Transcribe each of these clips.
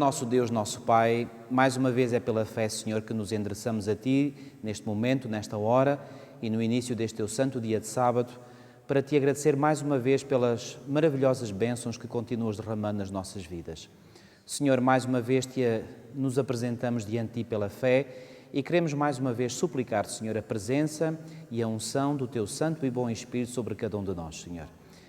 nosso Deus, nosso Pai, mais uma vez é pela fé, Senhor, que nos endereçamos a Ti, neste momento, nesta hora e no início deste Teu santo dia de sábado, para Te agradecer mais uma vez pelas maravilhosas bênçãos que continuas derramando nas nossas vidas. Senhor, mais uma vez nos apresentamos diante de Ti pela fé e queremos mais uma vez suplicar, Senhor, a presença e a unção do Teu Santo e Bom Espírito sobre cada um de nós, Senhor.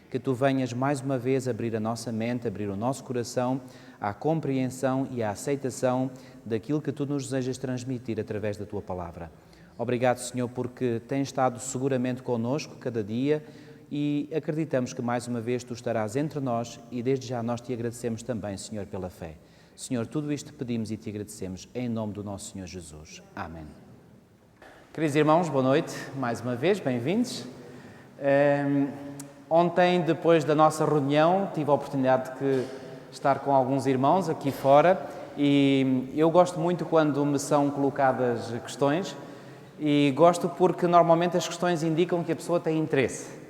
Que Tu venhas mais uma vez abrir a nossa mente, abrir o nosso coração à compreensão e à aceitação daquilo que Tu nos desejas transmitir através da Tua Palavra. Obrigado, Senhor, porque tens estado seguramente connosco cada dia e acreditamos que mais uma vez Tu estarás entre nós e desde já nós Te agradecemos também, Senhor, pela fé. Senhor, tudo isto pedimos e Te agradecemos em nome do nosso Senhor Jesus. Amém. Queridos irmãos, boa noite, mais uma vez, bem-vindos. Ontem, depois da nossa reunião, tive a oportunidade de estar com alguns irmãos aqui fora e eu gosto muito quando me são colocadas questões e gosto porque normalmente as questões indicam que a pessoa tem interesse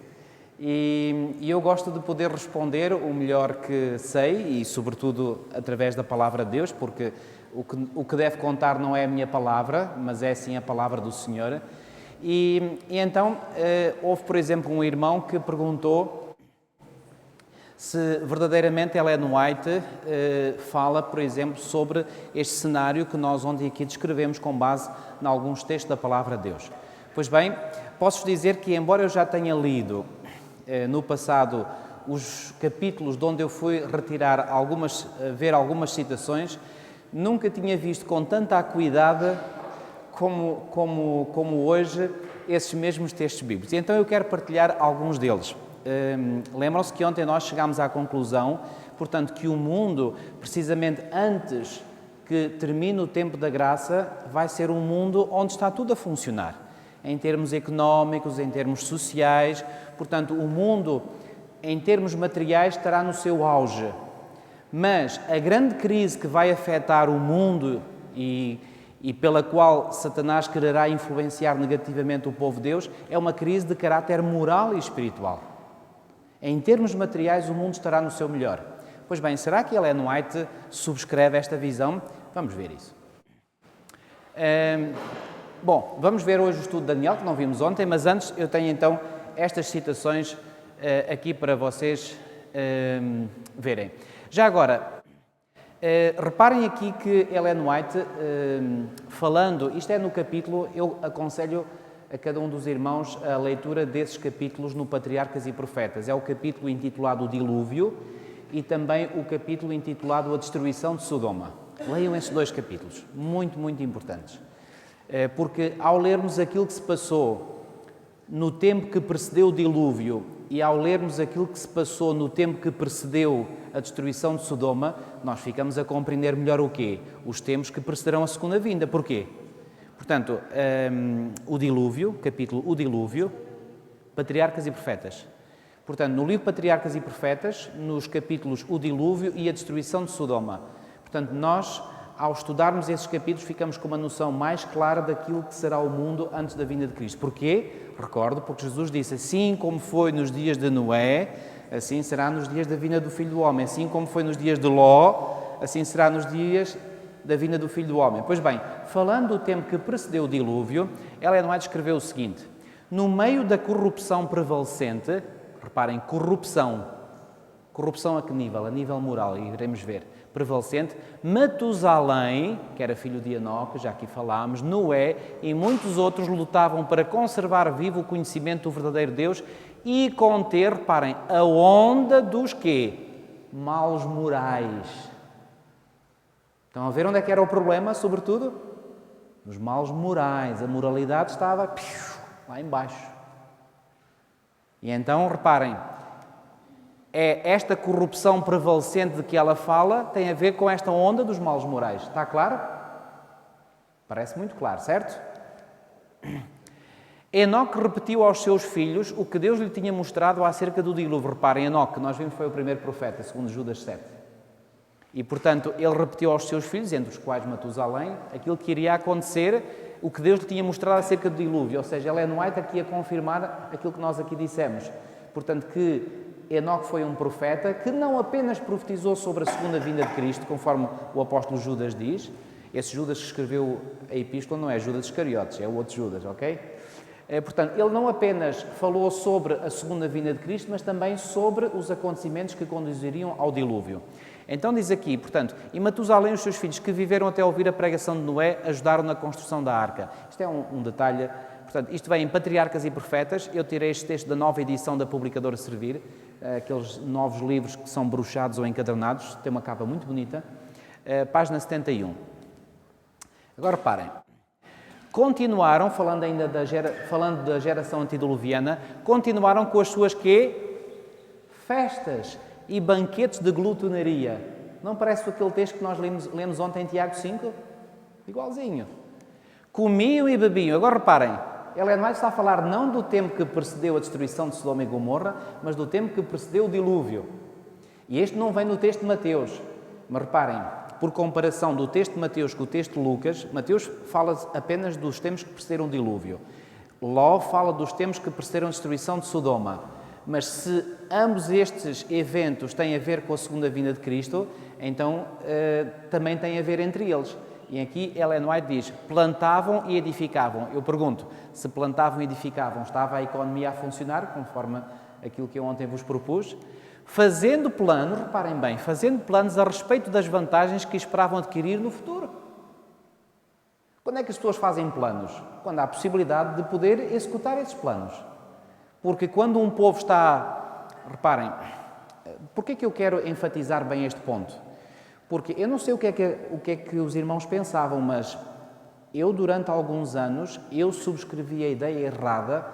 e eu gosto de poder responder o melhor que sei e sobretudo através da Palavra de Deus, porque o que deve contar não é a minha palavra, mas é sim a Palavra do Senhor. E então, houve, por exemplo, um irmão que perguntou se verdadeiramente Ellen White fala, por exemplo, sobre este cenário que nós ontem aqui descrevemos com base em alguns textos da Palavra de Deus. Pois bem, posso dizer que, embora eu já tenha lido no passado os capítulos de onde eu fui retirar ver algumas citações, nunca tinha visto com tanta acuidade como hoje esses mesmos textos bíblicos. E então eu quero partilhar alguns deles. Lembram-se que ontem nós chegámos à conclusão, portanto, que o mundo, precisamente antes que termine o tempo da graça, vai ser um mundo onde está tudo a funcionar, em termos económicos, em termos sociais. Portanto, o mundo, em termos materiais, estará no seu auge. Mas a grande crise que vai afetar o mundo e pela qual Satanás quererá influenciar negativamente o povo de Deus, é uma crise de caráter moral e espiritual. Em termos materiais, o mundo estará no seu melhor. Pois bem, será que Ellen White subscreve esta visão? Vamos ver isso. Bom, vamos ver hoje o estudo de Daniel, que não vimos ontem, mas antes eu tenho então estas citações aqui para vocês verem. Já agora, reparem aqui que Ellen White, falando, isto é no capítulo, eu aconselho a cada um dos irmãos a leitura desses capítulos no Patriarcas e Profetas. É o capítulo intitulado O Dilúvio e também o capítulo intitulado A Destruição de Sodoma. Leiam esses dois capítulos, muito, muito importantes. Porque ao lermos aquilo que se passou no tempo que precedeu o dilúvio e ao lermos aquilo que se passou no tempo que precedeu a destruição de Sodoma, nós ficamos a compreender melhor o quê? Os tempos que precederão a segunda vinda. Porquê? Portanto, o dilúvio, capítulo O Dilúvio, Patriarcas e Profetas. Portanto, no livro Patriarcas e Profetas, nos capítulos O Dilúvio e a Destruição de Sodoma. Portanto, nós, ao estudarmos esses capítulos, ficamos com uma noção mais clara daquilo que será o mundo antes da vinda de Cristo. Porquê? Recordo, porque Jesus disse, assim como foi nos dias de Noé, assim será nos dias da vinda do Filho do Homem. Assim como foi nos dias de Ló, assim será nos dias da vinda do Filho do Homem. Pois bem, falando do tempo que precedeu o dilúvio, Ellen White escreveu o seguinte: no meio da corrupção prevalecente, reparem, corrupção a que nível? A nível moral, e iremos ver, prevalecente, Matusalém, que era filho de Enoque, já aqui falámos, Noé e muitos outros lutavam para conservar vivo o conhecimento do verdadeiro Deus e conter, reparem, a onda dos quê? Maus morais. Estão a ver onde é que era o problema, sobretudo? Nos maus morais. A moralidade estava lá embaixo. E então, reparem, esta corrupção prevalecente de que ela fala tem a ver com esta onda dos maus morais. Está claro? Parece muito claro, certo? Enoque repetiu aos seus filhos o que Deus lhe tinha mostrado acerca do dilúvio. Reparem, Enoque, nós vimos, foi o primeiro profeta, segundo Judas 7. E, portanto, ele repetiu aos seus filhos, entre os quais Matusalém, aquilo que iria acontecer, o que Deus lhe tinha mostrado acerca do dilúvio. Ou seja, Ellen White aqui a confirmar aquilo que nós aqui dissemos. Portanto, que Enoque foi um profeta que não apenas profetizou sobre a segunda vinda de Cristo, conforme o apóstolo Judas diz. Esse Judas que escreveu a epístola não é Judas Iscariotes, é o outro Judas, ok? Portanto, ele não apenas falou sobre a segunda vinda de Cristo, mas também sobre os acontecimentos que conduziriam ao dilúvio. Então diz aqui, portanto, e Matusalém e os seus filhos que viveram até ouvir a pregação de Noé ajudaram na construção da arca. Isto é um detalhe, portanto, isto vem em Patriarcas e Profetas. Eu tirei este texto da nova edição da Publicadora Servir, aqueles novos livros que são bruxados ou encadernados, tem uma capa muito bonita, página 71. Agora reparem. Continuaram, falando ainda falando da geração antediluviana, continuaram com as suas quê? Festas e banquetes de glutonaria. Não parece aquele texto que nós lemos ontem em Tiago 5? Igualzinho. Comiam e bebiam. Agora reparem, Ellen White está a falar não do tempo que precedeu a destruição de Sodoma e Gomorra, mas do tempo que precedeu o dilúvio. E este não vem no texto de Mateus. Mas reparem, por comparação do texto de Mateus com o texto de Lucas, Mateus fala apenas dos tempos que precederam o dilúvio. Ló fala dos tempos que precederam a destruição de Sodoma. Mas se ambos estes eventos têm a ver com a segunda vinda de Cristo, então também tem a ver entre eles. E aqui Ellen White diz, plantavam e edificavam. Eu pergunto, se plantavam e edificavam, estava a economia a funcionar, conforme aquilo que eu ontem vos propus? Fazendo planos, reparem bem, fazendo planos a respeito das vantagens que esperavam adquirir no futuro. Quando é que as pessoas fazem planos? Quando há a possibilidade de poder executar esses planos. Porque quando um povo está... Reparem, porquê é que eu quero enfatizar bem este ponto? Porque eu não sei o que é que os irmãos pensavam, mas eu, durante alguns anos, eu subscrevi a ideia errada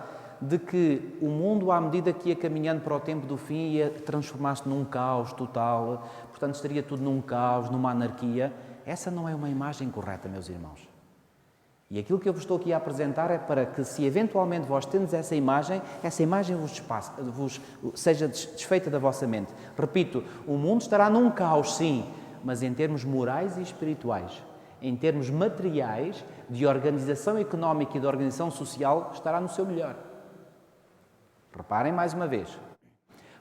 de que o mundo, à medida que ia caminhando para o tempo do fim, ia transformar-se num caos total, portanto, estaria tudo num caos, numa anarquia. Essa não é uma imagem correta, meus irmãos. E aquilo que eu vos estou aqui a apresentar é para que, se eventualmente vós tendes essa imagem vos seja desfeita da vossa mente. Repito, o mundo estará num caos, sim, mas em termos morais e espirituais, em termos materiais, de organização económica e de organização social, estará no seu melhor. Reparem mais uma vez.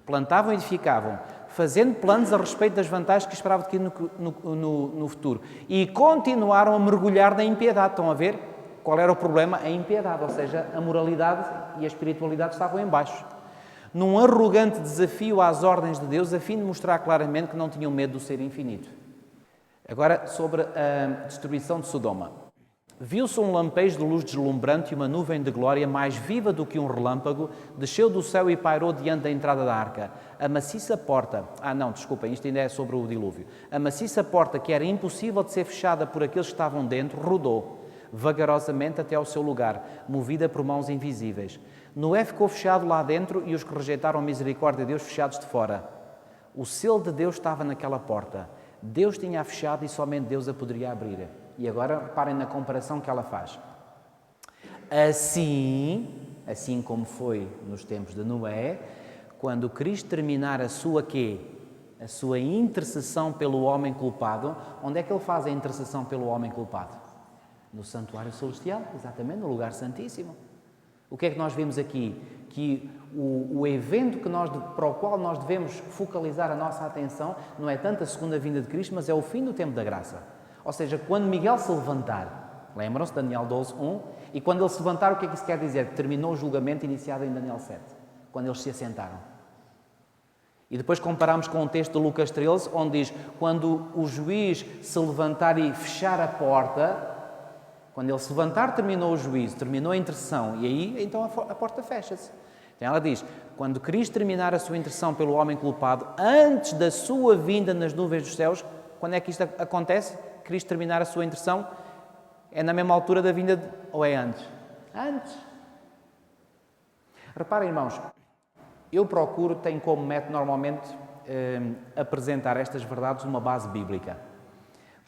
Plantavam e edificavam, fazendo planos a respeito das vantagens que esperavam adquirir no futuro. E continuaram a mergulhar na impiedade. Estão a ver qual era o problema? A impiedade, ou seja, a moralidade e a espiritualidade estavam em baixo. Num arrogante desafio às ordens de Deus, a fim de mostrar claramente que não tinham medo do ser infinito. Agora, sobre a destruição de Sodoma. Viu-se um lampejo de luz deslumbrante e uma nuvem de glória mais viva do que um relâmpago, desceu do céu e pairou diante da entrada da arca. A maciça porta... isto ainda é sobre o dilúvio. A maciça porta, que era impossível de ser fechada por aqueles que estavam dentro, rodou, vagarosamente até ao seu lugar, movida por mãos invisíveis. Noé ficou fechado lá dentro e os que rejeitaram a misericórdia de Deus fechados de fora. O selo de Deus estava naquela porta. Deus tinha-a fechado e somente Deus a poderia abrir. E agora reparem na comparação que ela faz. Assim como foi nos tempos de Noé, quando Cristo terminar a sua quê? A sua intercessão pelo homem culpado. Onde é que ele faz a intercessão pelo homem culpado? No santuário celestial, exatamente, no lugar santíssimo. O que é que nós vemos aqui? Que o evento para o qual nós devemos focalizar a nossa atenção não é tanto a segunda vinda de Cristo, mas é o fim do tempo da graça. Ou seja, quando Miguel se levantar, lembram-se, Daniel 12:1, e quando ele se levantar, o que é que isso quer dizer? Que terminou o julgamento iniciado em Daniel 7, quando eles se assentaram. E depois comparamos com o texto de Lucas 13, onde diz, quando o juiz se levantar e fechar a porta, quando ele se levantar, terminou o juízo, terminou a intercessão, e aí, então, a porta fecha-se. Então ela diz, quando Cristo terminar a sua intercessão pelo homem culpado, antes da sua vinda nas nuvens dos céus, quando é que isto acontece? Cristo terminar a sua intercessão, é na mesma altura da vinda ou é antes? Antes. Reparem, irmãos, eu tenho como método normalmente apresentar estas verdades numa base bíblica.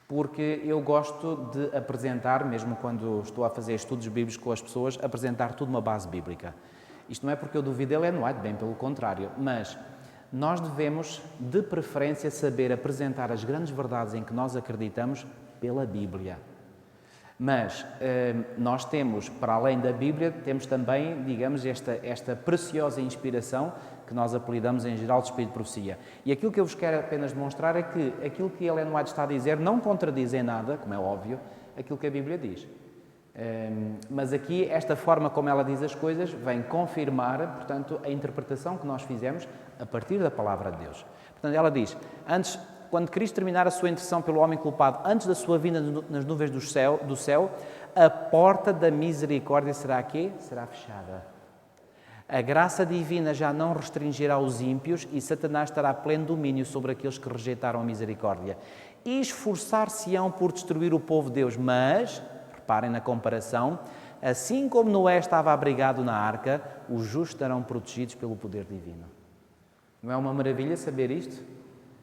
Porque eu gosto de apresentar, mesmo quando estou a fazer estudos bíblicos com as pessoas, apresentar tudo numa base bíblica. Isto não é porque eu duvido de Ellen White, bem pelo contrário, mas nós devemos, de preferência, saber apresentar as grandes verdades em que nós acreditamos pela Bíblia. Mas nós temos, para além da Bíblia, temos também, digamos, esta preciosa inspiração que nós apelidamos em geral de espírito de profecia. E aquilo que eu vos quero apenas demonstrar é que aquilo que Ellen White está a dizer não contradiz em nada, como é óbvio, aquilo que a Bíblia diz. Mas aqui, esta forma como ela diz as coisas, vem confirmar, portanto, a interpretação que nós fizemos a partir da palavra de Deus. Portanto, ela diz, quando Cristo terminar a sua intercessão pelo homem culpado, antes da sua vinda nas nuvens do céu, a porta da misericórdia será quê? Será fechada. A graça divina já não restringirá os ímpios e Satanás terá pleno domínio sobre aqueles que rejeitaram a misericórdia. E esforçar-se-ão por destruir o povo de Deus, mas, reparem na comparação, assim como Noé estava abrigado na arca, os justos estarão protegidos pelo poder divino. Não é uma maravilha saber isto?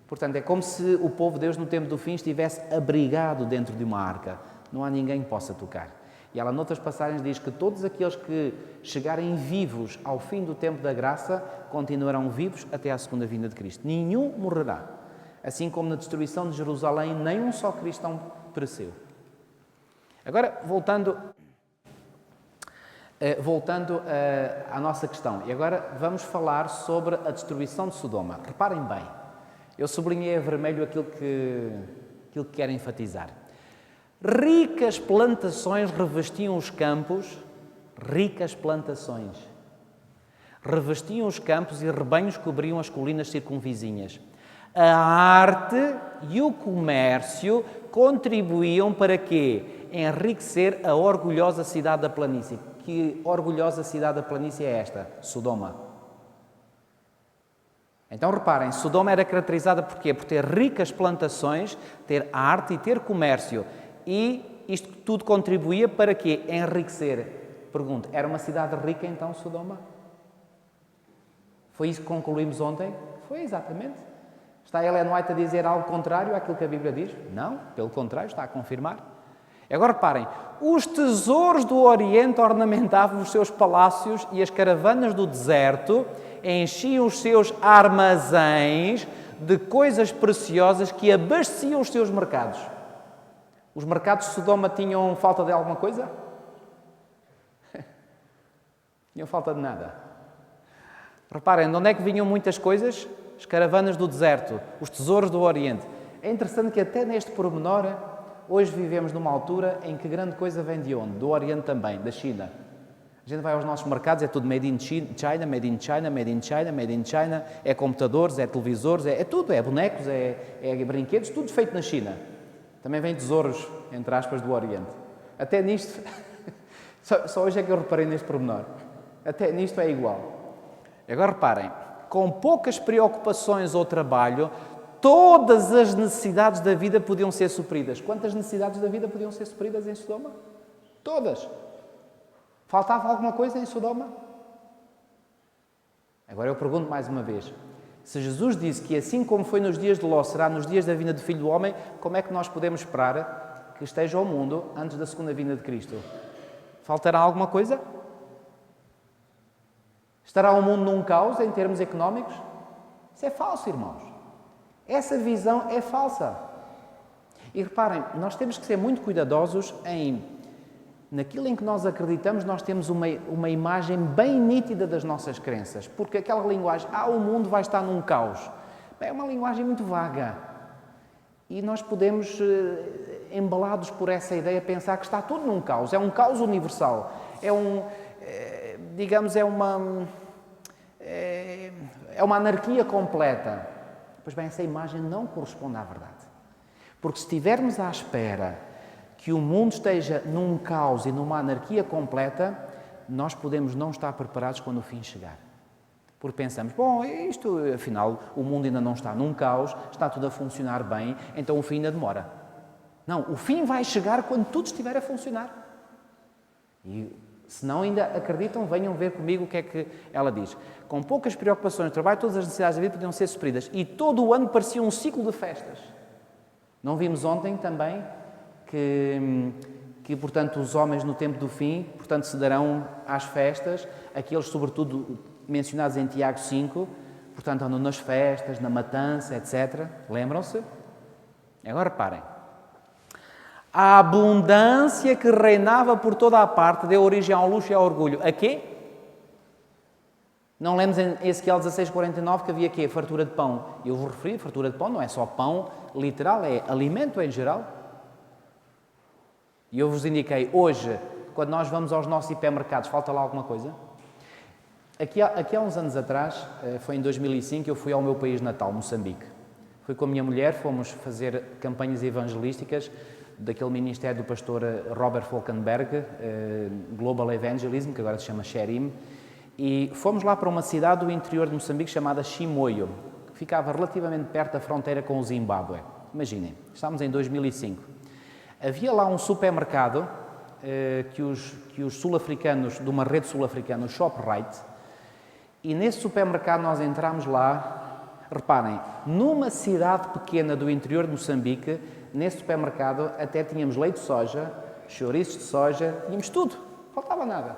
Portanto, é como se o povo de Deus no tempo do fim estivesse abrigado dentro de uma arca. Não há ninguém que possa tocar. E ela, noutras passagens, diz que todos aqueles que chegarem vivos ao fim do tempo da graça continuarão vivos até à segunda vinda de Cristo. Nenhum morrerá. Assim como na destruição de Jerusalém, nem um só cristão pereceu. Agora, voltando à nossa questão. E agora vamos falar sobre a destruição de Sodoma. Reparem bem. Eu sublinhei a vermelho aquilo que quero enfatizar. Ricas plantações revestiam os campos, revestiam os campos e rebanhos cobriam as colinas circunvizinhas. A arte e o comércio contribuíam para quê? Enriquecer a orgulhosa cidade da planície. Que orgulhosa cidade da planície é esta? Sodoma. Então reparem, Sodoma era caracterizada por quê? Por ter ricas plantações, ter arte e ter comércio. E isto tudo contribuía para quê? Enriquecer. Pergunto, era uma cidade rica então, Sodoma? Foi isso que concluímos ontem? Foi exatamente. Está Ellen White a dizer algo contrário àquilo que a Bíblia diz? Não, pelo contrário, está a confirmar. Agora reparem, os tesouros do Oriente ornamentavam os seus palácios e as caravanas do deserto enchiam os seus armazéns de coisas preciosas que abasteciam os seus mercados. Os mercados de Sodoma tinham falta de alguma coisa? Tinham falta de nada. Reparem, de onde é que vinham muitas coisas? As caravanas do deserto, os tesouros do Oriente. É interessante que até neste pormenor, hoje vivemos numa altura em que grande coisa vem de onde? Do Oriente também, da China. A gente vai aos nossos mercados, é tudo made in China, made in China, made in China, made in China. É computadores, é televisores, é tudo, é bonecos, é brinquedos, tudo feito na China. Também vem tesouros, entre aspas, do Oriente. Até nisto, só hoje é que eu reparei neste pormenor. Até nisto é igual. Agora reparem, com poucas preocupações ou trabalho, todas as necessidades da vida podiam ser supridas. Quantas necessidades da vida podiam ser supridas em Sodoma? Todas. Faltava alguma coisa em Sodoma? Agora eu pergunto mais uma vez. Se Jesus disse que assim como foi nos dias de Ló, será nos dias da vinda do Filho do Homem, como é que nós podemos esperar que esteja o mundo antes da segunda vinda de Cristo? Faltará alguma coisa? Estará o mundo num caos em termos económicos? Isso é falso, irmãos. Essa visão é falsa. E reparem, nós temos que ser muito cuidadosos naquilo em que nós acreditamos, nós temos uma imagem bem nítida das nossas crenças. Porque aquela linguagem, o mundo vai estar num caos, é uma linguagem muito vaga. E nós podemos, embalados por essa ideia, pensar que está tudo num caos. É um caos universal. É uma anarquia completa. Pois bem, essa imagem não corresponde à verdade. Porque se estivermos à espera que o mundo esteja num caos e numa anarquia completa, nós podemos não estar preparados quando o fim chegar. Porque pensamos, isto, afinal, o mundo ainda não está num caos, está tudo a funcionar bem, então o fim ainda demora. Não, o fim vai chegar quando tudo estiver a funcionar. E se não ainda acreditam, venham ver comigo o que é que ela diz. Com poucas preocupações de trabalho, todas as necessidades da vida podiam ser supridas. E todo o ano parecia um ciclo de festas. Não vimos ontem também que, portanto, os homens no tempo do fim, portanto, se darão às festas, aqueles, sobretudo, mencionados em Tiago 5, portanto, andam nas festas, na matança, etc. Lembram-se? Agora reparem. A abundância que reinava por toda a parte deu origem ao luxo e ao orgulho. A quê? Não lemos em Ezequiel 16:49 que havia quê? Fartura de pão. Eu vos referi, fartura de pão não é só pão literal, é alimento em geral. E eu vos indiquei, hoje, quando nós vamos aos nossos hipermercados, falta lá alguma coisa? Aqui há uns anos atrás, foi em 2005, eu fui ao meu país natal, Moçambique. Fui com a minha mulher, fomos fazer campanhas evangelísticas daquele ministério do pastor Robert Falkenberg, Global Evangelism, que agora se chama Sherim, e fomos lá para uma cidade do interior de Moçambique chamada Chimoio, que ficava relativamente perto da fronteira com o Zimbábue. Imaginem, estávamos em 2005. Havia lá um supermercado que os sul-africanos, de uma rede sul-africana, o Shoprite, e nesse supermercado nós entramos lá, reparem, numa cidade pequena do interior de Moçambique, nesse supermercado até tínhamos leite de soja, chouriços de soja, tínhamos tudo, faltava nada.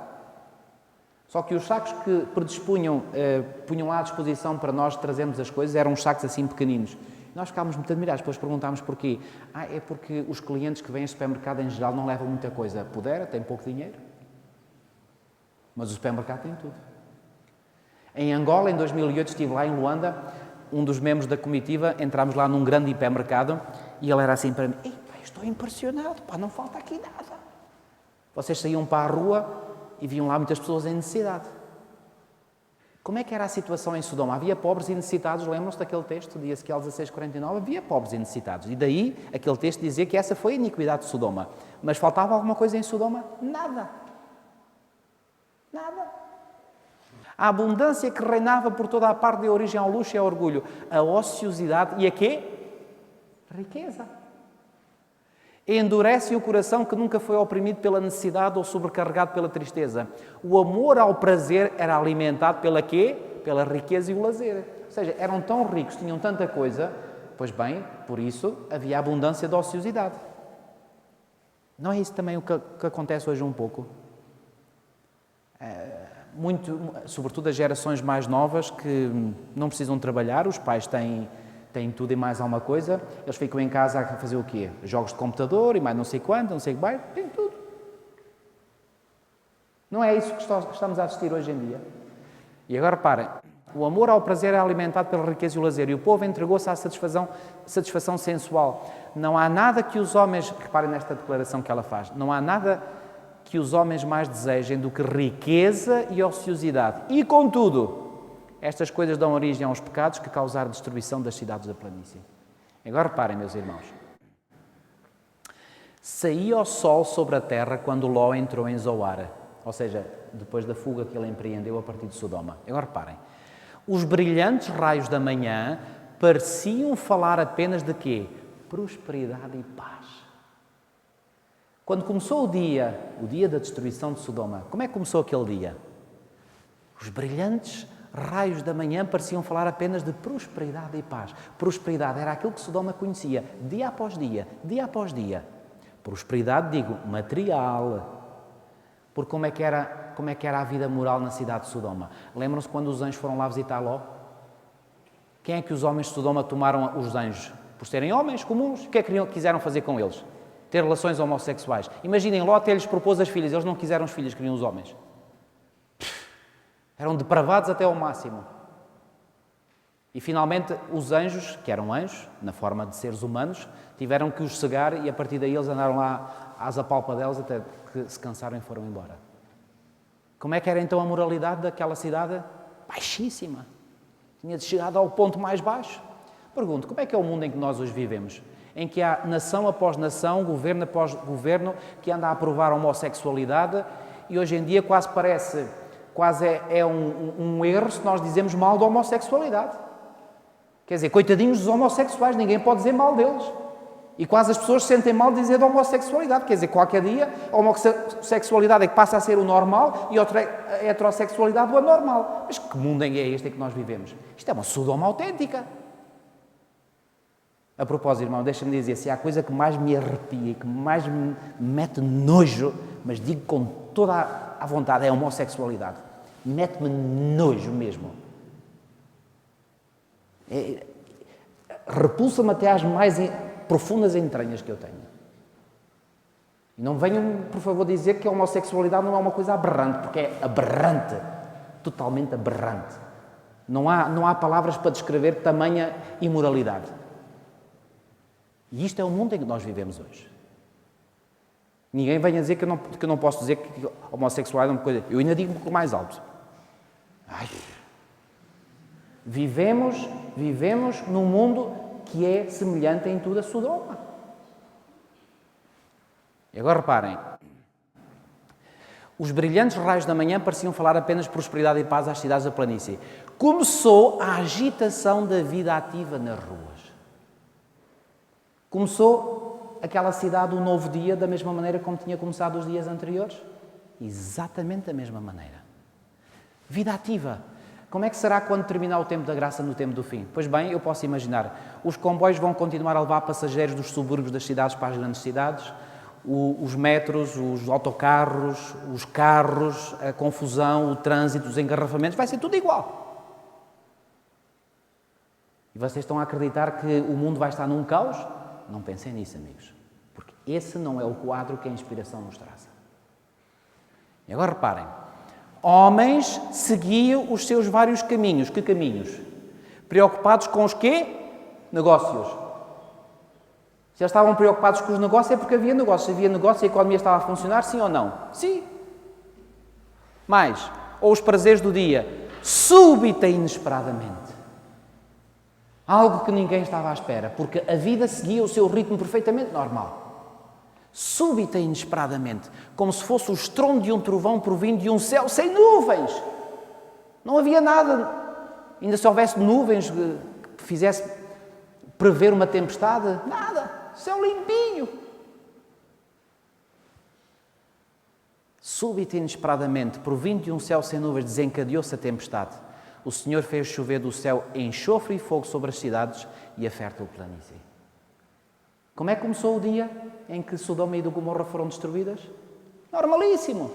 Só que os sacos que predispunham, punham lá à disposição para nós trazermos as coisas, eram uns sacos assim pequeninos. Nós ficámos muito admirados, depois perguntámos porquê. É porque os clientes que vêm ao supermercado em geral não levam muita coisa. Pudera, tem pouco dinheiro, mas o supermercado tem tudo. Em Angola, em 2008, estive lá em Luanda, um dos membros da comitiva, entramos lá num grande hipermercado e ele era assim para mim, estou impressionado, não falta aqui nada. Vocês saíam para a rua e viam lá muitas pessoas em necessidade. Como é que era a situação em Sodoma? Havia pobres e necessitados, lembram-se daquele texto de Ezequiel 16:49? Havia pobres e necessitados. E daí, aquele texto dizia que essa foi a iniquidade de Sodoma. Mas faltava alguma coisa em Sodoma? Nada. Nada. A abundância que reinava por toda a parte deu origem ao luxo e ao orgulho. A ociosidade e a quê? Riqueza. Endurece o coração que nunca foi oprimido pela necessidade ou sobrecarregado pela tristeza. O amor ao prazer era alimentado pela quê? Pela riqueza e o lazer. Ou seja, eram tão ricos, tinham tanta coisa, pois bem, por isso havia abundância de ociosidade. Não é isso também o que acontece hoje um pouco? Sobretudo as gerações mais novas que não precisam trabalhar, os pais têm tudo e mais alguma coisa, eles ficam em casa a fazer o quê? Jogos de computador e mais não sei quanto, não sei o que vai, tem tudo. Não é isso que estamos a assistir hoje em dia. E agora reparem, o amor ao prazer é alimentado pela riqueza e o lazer, e o povo entregou-se à satisfação sensual. Não há nada que os homens, reparem nesta declaração que ela faz, não há nada que os homens mais desejem do que riqueza e ociosidade. E, contudo, estas coisas dão origem aos pecados que causaram a destruição das cidades da planície. Agora reparem, meus irmãos. Saía o sol sobre a terra quando Ló entrou em Zoar, ou seja, depois da fuga que ele empreendeu a partir de Sodoma. Agora reparem. Os brilhantes raios da manhã pareciam falar apenas de quê? Prosperidade e paz. Quando começou o dia da destruição de Sodoma, como é que começou aquele dia? Os brilhantes raios da manhã pareciam falar apenas de prosperidade e paz. Prosperidade era aquilo que Sodoma conhecia, dia após dia, dia após dia. Prosperidade, digo, material. Porque como é que era a vida moral na cidade de Sodoma? Lembram-se quando os anjos foram lá visitar Ló? Quem é que os homens de Sodoma tomaram os anjos? Por serem homens comuns, o que é que quiseram fazer com eles? Ter relações homossexuais. Imaginem, Ló até lhes propôs as filhas, eles não quiseram os filhos, queriam os homens. Eram depravados até ao máximo. E finalmente os anjos, que eram anjos, na forma de seres humanos, tiveram que os cegar e a partir daí eles andaram lá às apalpadelas até que se cansaram e foram embora. Como é que era então a moralidade daquela cidade? Baixíssima. Tinha chegado ao ponto mais baixo. Pergunto, como é que é o mundo em que nós hoje vivemos? Em que há nação após nação, governo após governo, que anda a aprovar a homossexualidade e hoje em dia quase é um erro se nós dizemos mal da homossexualidade. Quer dizer, coitadinhos dos homossexuais, ninguém pode dizer mal deles. E quase as pessoas se sentem mal de dizer da homossexualidade. Quer dizer, qualquer dia a homossexualidade é que passa a ser o normal e a heterossexualidade o anormal. Mas que mundo é este em que nós vivemos? Isto é uma Sodoma autêntica. A propósito, irmão, deixa-me dizer, se há coisa que mais me arrepia, que mais me mete nojo, mas digo com toda a vontade, é a homossexualidade. Mete-me nojo mesmo. Repulsa-me até às mais profundas entranhas que eu tenho. E não venham, por favor, dizer que a homossexualidade não é uma coisa aberrante, porque é aberrante. totalmente aberrante. Não há palavras para descrever tamanha imoralidade. E isto é o mundo em que nós vivemos hoje. Ninguém venha dizer que eu não posso dizer que homossexualidade é uma coisa... Eu ainda digo com mais alto. Ai. Vivemos num mundo que é semelhante em tudo a Sodoma. E agora reparem. Os brilhantes raios da manhã pareciam falar apenas prosperidade e paz às cidades da planície. Começou a agitação da vida ativa nas ruas. Começou aquela cidade, um novo dia, da mesma maneira como tinha começado os dias anteriores? Exatamente da mesma maneira. Vida ativa. Como é que será quando terminar o tempo da graça no tempo do fim? Pois bem, eu posso imaginar. Os comboios vão continuar a levar passageiros dos subúrbios das cidades para as grandes cidades. Os metros, os autocarros, os carros, a confusão, o trânsito, os engarrafamentos, vai ser tudo igual. E vocês estão a acreditar que o mundo vai estar num caos? Não pensem nisso, amigos. Porque esse não é o quadro que a inspiração nos traça. E agora reparem. Homens seguiam os seus vários caminhos. Que caminhos? Preocupados com os quê? Negócios. Se eles estavam preocupados com os negócios, é porque havia negócios. Se havia negócios, a economia estava a funcionar, sim ou não? Sim. Mais, ou os prazeres do dia, súbita e inesperadamente. Algo que ninguém estava à espera, porque a vida seguia o seu ritmo perfeitamente normal. Súbita e inesperadamente, como se fosse o estrondo de um trovão provindo de um céu sem nuvens. Não havia nada. Ainda se houvesse nuvens que fizesse prever uma tempestade, nada. Céu limpinho. Súbita e inesperadamente, provindo de um céu sem nuvens, desencadeou-se a tempestade. O Senhor fez chover do céu enxofre e fogo sobre as cidades e a fértil planície. Como é que começou o dia em que Sodoma e Gomorra foram destruídas? Normalíssimo.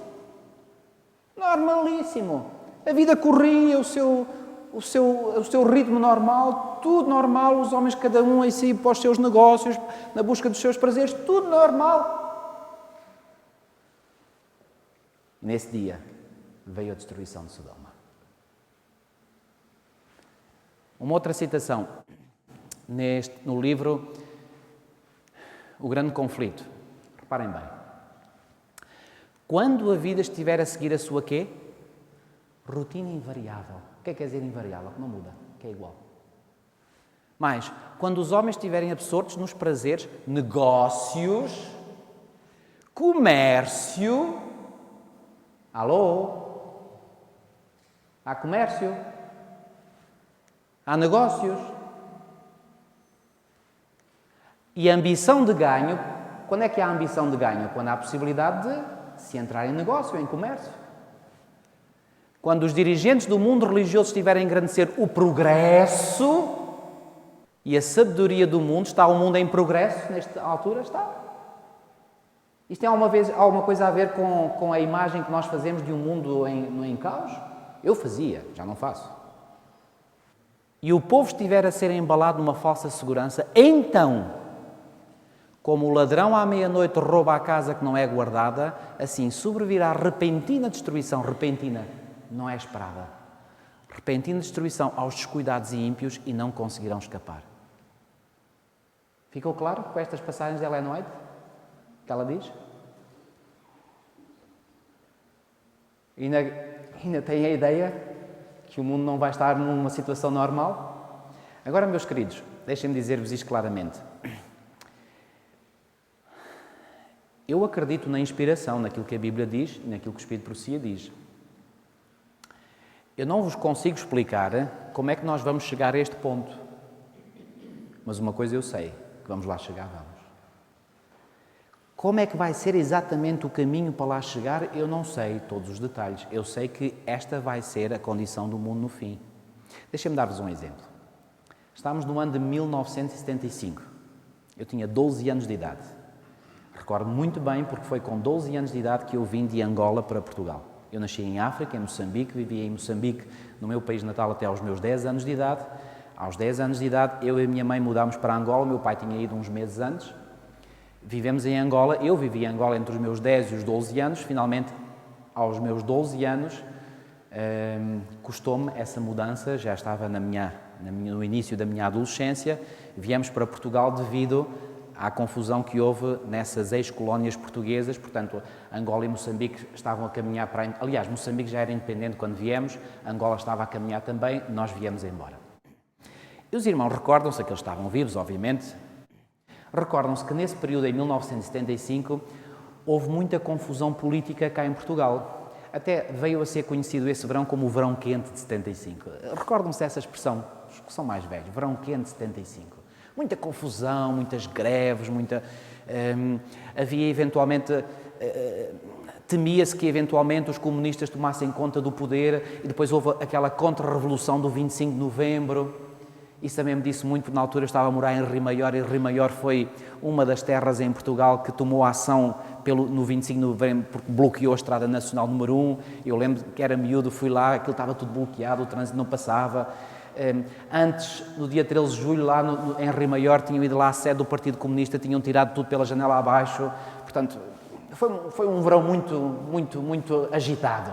Normalíssimo. A vida corria, o seu ritmo normal, tudo normal, os homens cada um a si para os seus negócios, na busca dos seus prazeres, tudo normal. E nesse dia veio a destruição de Sodoma. Uma outra citação no livro O Grande Conflito. Reparem bem. Quando a vida estiver a seguir a sua quê? Rotina invariável. O que é que quer dizer invariável? Não muda, que é igual. Mas, quando os homens estiverem absortos nos prazeres, negócios, comércio... Alô? Há comércio? Há negócios? E a ambição de ganho, quando é que há ambição de ganho? Quando há a possibilidade de se entrar em negócio, em comércio. Quando os dirigentes do mundo religioso estiverem a engrandecer o progresso e a sabedoria do mundo, está o mundo em progresso nesta altura? Está. Isto tem alguma coisa a ver com a imagem que nós fazemos de um mundo em caos? Eu fazia, já não faço. E o povo estiver a ser embalado numa falsa segurança, então, como o ladrão à meia-noite rouba a casa que não é guardada, assim sobrevirá repentina destruição, repentina, não é esperada. Repentina destruição aos descuidados e ímpios e não conseguirão escapar. Ficou claro com estas passagens de Ellen White? Que ela diz? Ainda tem a ideia que o mundo não vai estar numa situação normal? Agora, meus queridos, deixem-me dizer-vos isto claramente. Eu acredito na inspiração, naquilo que a Bíblia diz e naquilo que o Espírito de Profecia diz. Eu não vos consigo explicar como é que nós vamos chegar a este ponto. Mas uma coisa eu sei, que vamos lá chegar, vamos. Como é que vai ser exatamente o caminho para lá chegar, eu não sei todos os detalhes. Eu sei que esta vai ser a condição do mundo no fim. Deixem-me dar-vos um exemplo. Estamos no ano de 1975. Eu tinha 12 anos de idade. Recordo muito bem porque foi com 12 anos de idade que eu vim de Angola para Portugal. Eu nasci em África, em Moçambique, vivi em Moçambique, no meu país natal, até aos meus 10 anos de idade. Aos 10 anos de idade, eu e a minha mãe mudámos para Angola, o meu pai tinha ido uns meses antes. Vivemos em Angola, eu vivi em Angola entre os meus 10 e os 12 anos, finalmente, aos meus 12 anos, Custou-me essa mudança, já estava no início da minha adolescência, viemos para Portugal devido à confusão que houve nessas ex-colónias portuguesas, portanto, Angola e Moçambique estavam a caminhar para... Aliás, Moçambique já era independente quando viemos, Angola estava a caminhar também, nós viemos embora. E os irmãos recordam-se, aqueles estavam vivos, obviamente, recordam-se que nesse período, em 1975, houve muita confusão política cá em Portugal. Até veio a ser conhecido esse verão como o verão quente de 75. Recordam-se dessa expressão? Os que são mais velhos, verão quente de 75. Muita confusão, muitas greves, havia eventualmente... temia-se que eventualmente os comunistas tomassem conta do poder e depois houve aquela contra-revolução do 25 de novembro. Isso também me disse muito, porque na altura eu estava a morar em Rio Maior e Rio Maior foi uma das terras em Portugal que tomou ação no 25 de novembro porque bloqueou a Estrada Nacional número 1. Eu lembro que era miúdo, fui lá, aquilo estava tudo bloqueado, o trânsito não passava. Antes, no dia 13 de julho, lá em Rio Maior, tinham ido lá à sede do Partido Comunista, tinham tirado tudo pela janela abaixo. Portanto, foi um verão muito agitado.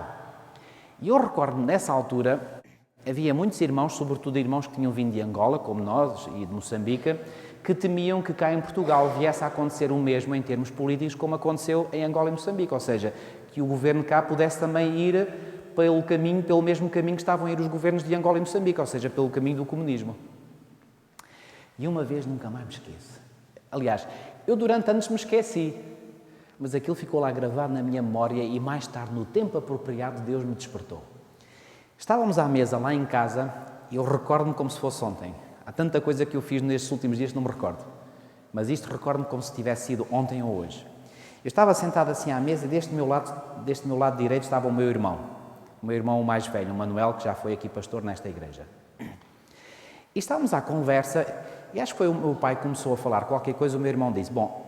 E eu recordo-me, nessa altura, havia muitos irmãos, sobretudo irmãos que tinham vindo de Angola, como nós, e de Moçambique, que temiam que cá em Portugal viesse a acontecer o mesmo em termos políticos como aconteceu em Angola e Moçambique, ou seja, que o governo cá pudesse também ir pelo mesmo caminho que estavam a ir os governos de Angola e Moçambique, ou seja, pelo caminho do comunismo. E uma vez nunca mais me esqueço. Aliás, eu durante anos me esqueci, mas aquilo ficou lá gravado na minha memória e mais tarde, no tempo apropriado, Deus me despertou. Estávamos à mesa lá em casa e eu recordo-me como se fosse ontem. Há tanta coisa que eu fiz nestes últimos dias que não me recordo. Mas isto recordo-me como se tivesse sido ontem ou hoje. Eu estava sentado assim à mesa e deste meu lado direito estava o meu irmão o mais velho, o Manuel, que já foi aqui pastor nesta igreja. E estávamos à conversa e acho que foi o meu pai que começou a falar qualquer coisa, o meu irmão disse, bom,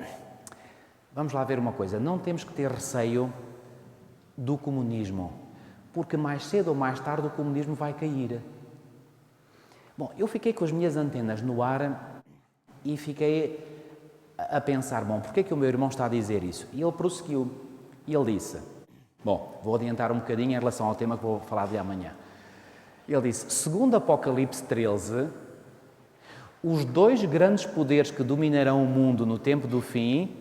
vamos lá ver uma coisa, não temos que ter receio do comunismo, porque mais cedo ou mais tarde o comunismo vai cair. Bom, eu fiquei com as minhas antenas no ar e fiquei a pensar, bom, porquê é que o meu irmão está a dizer isso? E ele prosseguiu, e ele disse, bom, vou adiantar um bocadinho em relação ao tema que vou falar de amanhã. Ele disse, segundo Apocalipse 13, os dois grandes poderes que dominarão o mundo no tempo do fim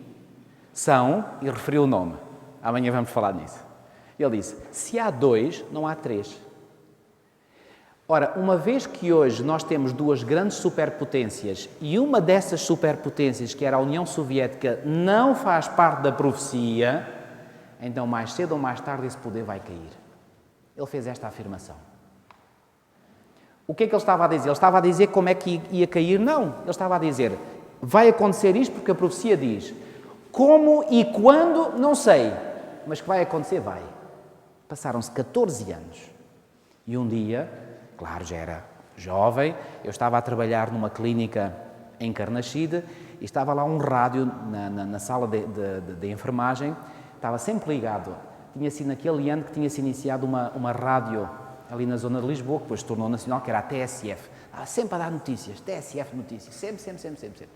são, e referiu o nome, amanhã vamos falar nisso. Ele disse, se há dois, não há três. Ora, uma vez que hoje nós temos duas grandes superpotências e uma dessas superpotências, que era a União Soviética, não faz parte da profecia, então mais cedo ou mais tarde esse poder vai cair. Ele fez esta afirmação. O que é que ele estava a dizer? Ele estava a dizer como é que ia cair? Não. Ele estava a dizer, vai acontecer isto porque a profecia diz. Como e quando, não sei, mas que vai acontecer, vai. Passaram-se 14 anos e um dia, claro, já era jovem, eu estava a trabalhar numa clínica em Carnaxide e estava lá um rádio na sala de enfermagem, estava sempre ligado. Tinha sido naquele ano que tinha-se iniciado uma rádio ali na zona de Lisboa, que depois se tornou nacional, que era a TSF. Estava sempre a dar notícias, TSF notícias, sempre.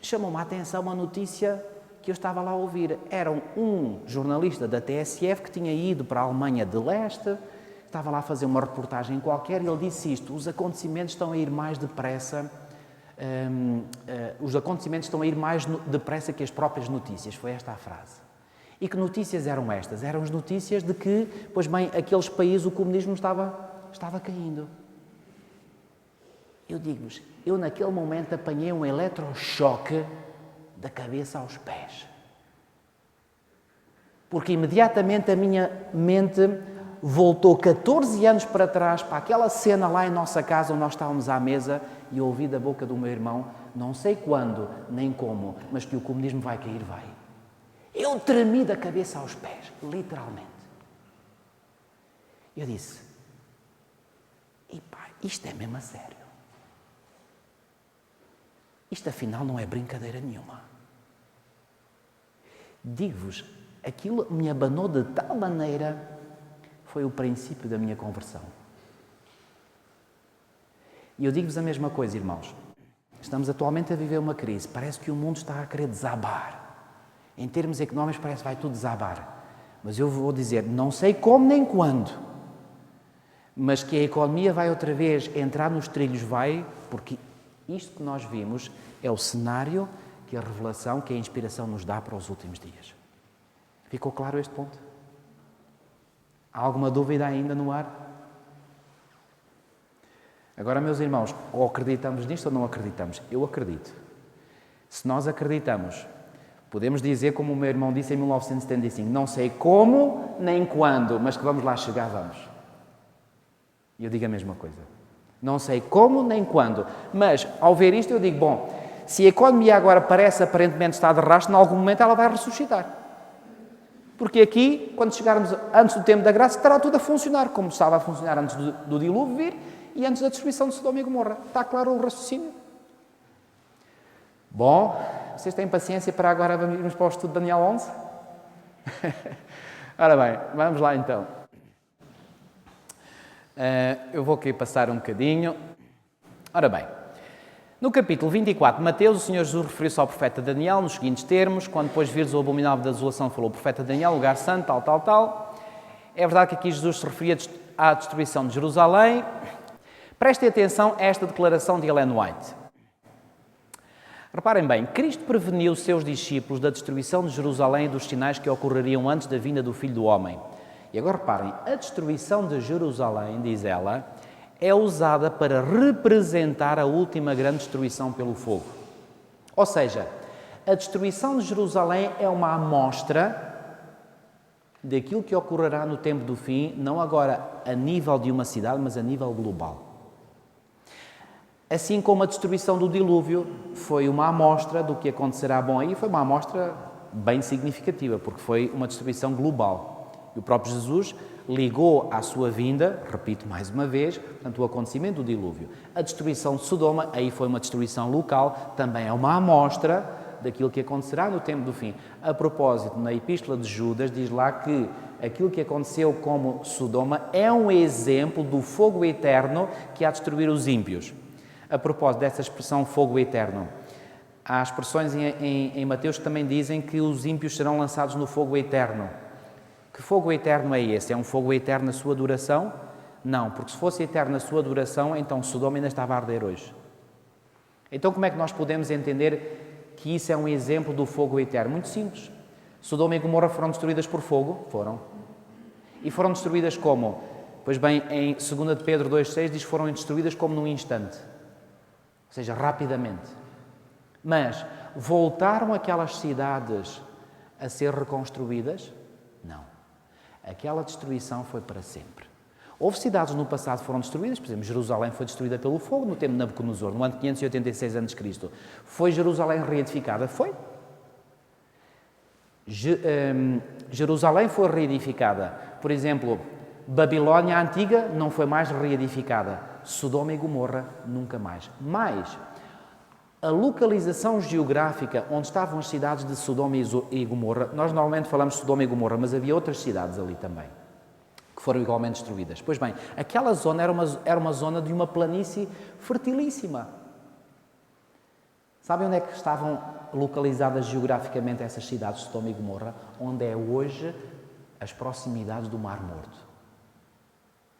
Chamou-me a atenção uma notícia que eu estava lá a ouvir. Era um jornalista da TSF que tinha ido para a Alemanha de Leste, estava lá a fazer uma reportagem qualquer e ele disse isto, os acontecimentos estão a ir mais depressa, que as próprias notícias. Foi esta a frase. E que notícias eram estas? Eram as notícias de que, pois bem, aqueles países o comunismo estava caindo. Eu digo-vos, eu naquele momento apanhei um eletrochoque da cabeça aos pés. Porque imediatamente a minha mente voltou 14 anos para trás, para aquela cena lá em nossa casa, onde nós estávamos à mesa, e eu ouvi da boca do meu irmão, não sei quando, nem como, mas que o comunismo vai cair, vai. Eu tremi da cabeça aos pés, literalmente. Eu disse, isto é mesmo a sério. Isto afinal não é brincadeira nenhuma. Digo-vos, aquilo me abanou de tal maneira, foi o princípio da minha conversão. E eu digo-vos a mesma coisa, irmãos. Estamos atualmente a viver uma crise. Parece que o mundo está a querer desabar. Em termos económicos parece que vai tudo desabar. Mas eu vou dizer, não sei como nem quando, mas que a economia vai outra vez entrar nos trilhos, vai, porque isto que nós vimos é o cenário que a revelação, que a inspiração nos dá para os últimos dias. Ficou claro este ponto? Há alguma dúvida ainda no ar? Agora, meus irmãos, ou acreditamos nisto ou não acreditamos? Eu acredito. Se nós acreditamos, podemos dizer, como o meu irmão disse em 1975, não sei como nem quando, mas que vamos lá chegar, vamos. E eu digo a mesma coisa. Não sei como nem quando, mas ao ver isto eu digo, bom, se a economia agora parece aparentemente estar de rastro, em algum momento ela vai ressuscitar. Porque aqui, quando chegarmos antes do tempo da graça, estará tudo a funcionar, como estava a funcionar antes do dilúvio vir e antes da destruição de Sodoma e Gomorra. Está claro o raciocínio? Bom, vocês têm paciência para agora irmos para o estudo de Daniel 11? Ora bem, vamos lá então. Eu vou aqui passar um bocadinho. Ora bem, no capítulo 24 de Mateus, o Senhor Jesus referiu-se ao profeta Daniel nos seguintes termos: quando depois vires o abominável da desolação, falou o profeta Daniel, lugar santo, tal. É verdade que aqui Jesus se referia à destruição de Jerusalém. Prestem atenção a esta declaração de Ellen White. Reparem bem, Cristo preveniu os seus discípulos da destruição de Jerusalém e dos sinais que ocorreriam antes da vinda do Filho do Homem. E agora reparem, a destruição de Jerusalém, diz ela, é usada para representar a última grande destruição pelo fogo. Ou seja, a destruição de Jerusalém é uma amostra daquilo que ocorrerá no tempo do fim, não agora a nível de uma cidade, mas a nível global. Assim como a destruição do dilúvio foi uma amostra do que acontecerá. Bom, aí foi uma amostra bem significativa, porque foi uma destruição global. E o próprio Jesus ligou à sua vinda, repito mais uma vez, portanto, o acontecimento do dilúvio. A destruição de Sodoma, aí foi uma destruição local, também é uma amostra daquilo que acontecerá no tempo do fim. A propósito, na Epístola de Judas, diz lá que aquilo que aconteceu como Sodoma é um exemplo do fogo eterno que há de destruir os ímpios. A propósito dessa expressão fogo eterno, há expressões em Mateus que também dizem que os ímpios serão lançados no fogo eterno. Que fogo eterno é esse? É um fogo eterno na sua duração? Não, porque se fosse eterno na sua duração, então Sodoma ainda estava a arder hoje. Então como é que nós podemos entender que isso é um exemplo do fogo eterno? Muito simples. Sodoma e Gomorra foram destruídas por fogo? Foram. E foram destruídas como? Pois bem, em 2 de Pedro 2,6 diz que foram destruídas como num instante. Ou seja, rapidamente. Mas voltaram aquelas cidades a ser reconstruídas? Não. Aquela destruição foi para sempre. Houve cidades no passado que foram destruídas, por exemplo, Jerusalém foi destruída pelo fogo no tempo de Nabucodonosor, no ano 586 a.C. Foi Jerusalém reedificada? Foi. Jerusalém foi reedificada. Por exemplo, Babilónia Antiga não foi mais reedificada. Sodoma e Gomorra nunca mais. Mas a localização geográfica onde estavam as cidades de Sodoma e Gomorra, nós normalmente falamos de Sodoma e Gomorra, mas havia outras cidades ali também, que foram igualmente destruídas. Pois bem, aquela zona era uma zona de uma planície fertilíssima. Sabem onde é que estavam localizadas geograficamente essas cidades de Sodoma e Gomorra? Onde é hoje as proximidades do Mar Morto.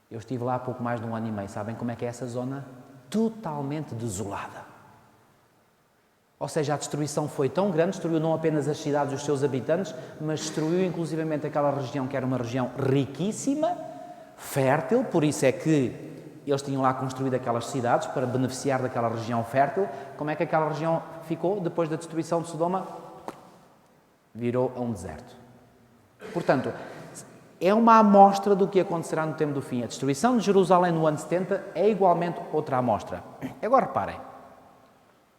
Eu estive lá há pouco mais de 1 ano e meio. Sabem como é que é essa zona? Totalmente desolada. Ou seja, a destruição foi tão grande, destruiu não apenas as cidades e os seus habitantes, mas destruiu inclusivamente aquela região que era uma região riquíssima, fértil, por isso é que eles tinham lá construído aquelas cidades para beneficiar daquela região fértil. Como é que aquela região ficou depois da destruição de Sodoma? Virou a um deserto. Portanto, é uma amostra do que acontecerá no tempo do fim. A destruição de Jerusalém no ano 70 é igualmente outra amostra. Agora reparem,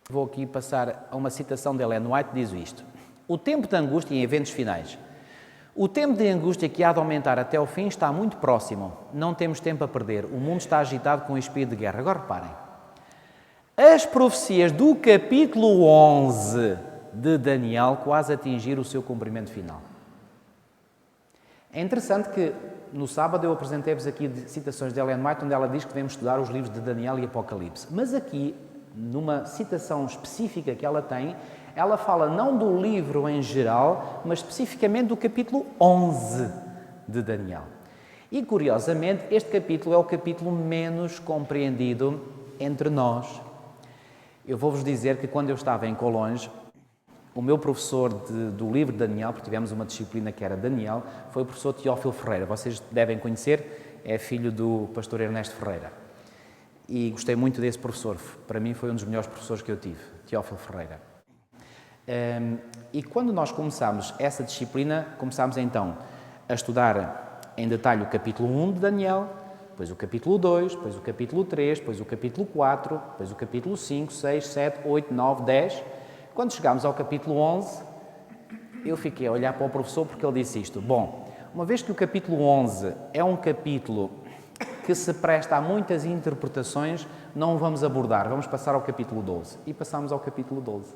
vou aqui passar a uma citação de Ellen White, diz isto: o tempo de angústia em eventos finais. O tempo de angústia que há de aumentar até ao fim está muito próximo. Não temos tempo a perder. O mundo está agitado com o espírito de guerra. Agora reparem. As profecias do capítulo 11 de Daniel quase atingiram o seu cumprimento final. É interessante que no sábado eu apresentei-vos aqui citações de Ellen White onde ela diz que devemos estudar os livros de Daniel e Apocalipse. Mas aqui, numa citação específica que ela tem, ela fala não do livro em geral, mas especificamente do capítulo 11. de Daniel. E, curiosamente, este capítulo é o capítulo menos compreendido entre nós. Eu vou-vos dizer que quando eu estava em Colões, o meu professor do livro de Daniel, porque tivemos uma disciplina que era Daniel, foi o professor Teófilo Ferreira. Vocês devem conhecer, é filho do pastor Ernesto Ferreira. E gostei muito desse professor. Para mim foi um dos melhores professores que eu tive, Teófilo Ferreira. E quando nós começámos essa disciplina, começámos então a estudar em detalhe o capítulo 1 de Daniel, depois o capítulo 2, depois o capítulo 3, depois o capítulo 4, depois o capítulo 5, 6, 7, 8, 9, 10. Quando chegámos ao capítulo 11, eu fiquei a olhar para o professor porque ele disse isto. Bom, uma vez que o capítulo 11 é um capítulo que se presta a muitas interpretações, não o vamos abordar, vamos passar ao capítulo 12. E passámos ao capítulo 12.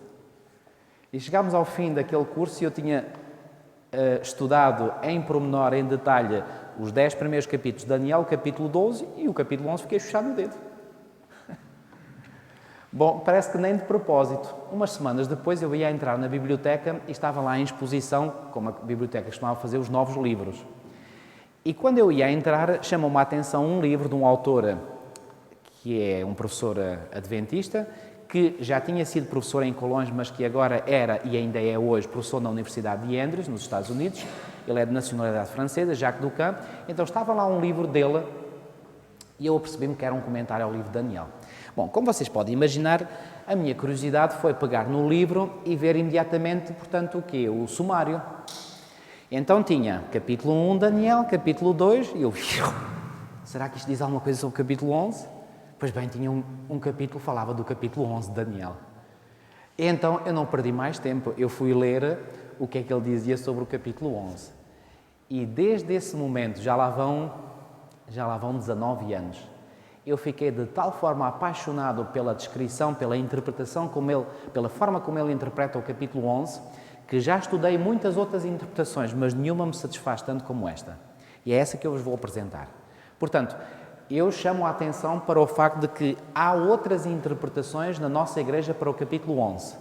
E chegámos ao fim daquele curso e eu tinha estudado em pormenor, em detalhe, os 10 primeiros capítulos de Daniel, o capítulo 12 e o capítulo 11 fiquei chuchado no dedo. Bom, parece que nem de propósito. Umas semanas depois eu ia entrar na biblioteca e estava lá em exposição, como a biblioteca costumava fazer, os novos livros. E quando eu ia entrar, chamou-me a atenção um livro de um autor que é um professor adventista, que já tinha sido professor em Colões, mas que agora era e ainda é hoje professor na Universidade de Andrews, nos Estados Unidos. Ele é de nacionalidade francesa, Jacques Ducamp. Então estava lá um livro dele e eu apercebi-me que era um comentário ao livro de Daniel. Bom, como vocês podem imaginar, a minha curiosidade foi pegar no livro e ver imediatamente, portanto, o quê? O sumário. Então tinha capítulo 1 Daniel, capítulo 2, e eu... Será que isto diz alguma coisa sobre o capítulo 11? Pois bem, tinha um capítulo que falava do capítulo 11 de Daniel. E então eu não perdi mais tempo, eu fui ler o que é que ele dizia sobre o capítulo 11. E desde esse momento, já lá vão 19 anos, eu fiquei de tal forma apaixonado pela descrição, pela interpretação, pela forma como ele interpreta o capítulo 11, que já estudei muitas outras interpretações, mas nenhuma me satisfaz tanto como esta. E é essa que eu vos vou apresentar. Portanto, eu chamo a atenção para o facto de que há outras interpretações na nossa igreja para o capítulo 11.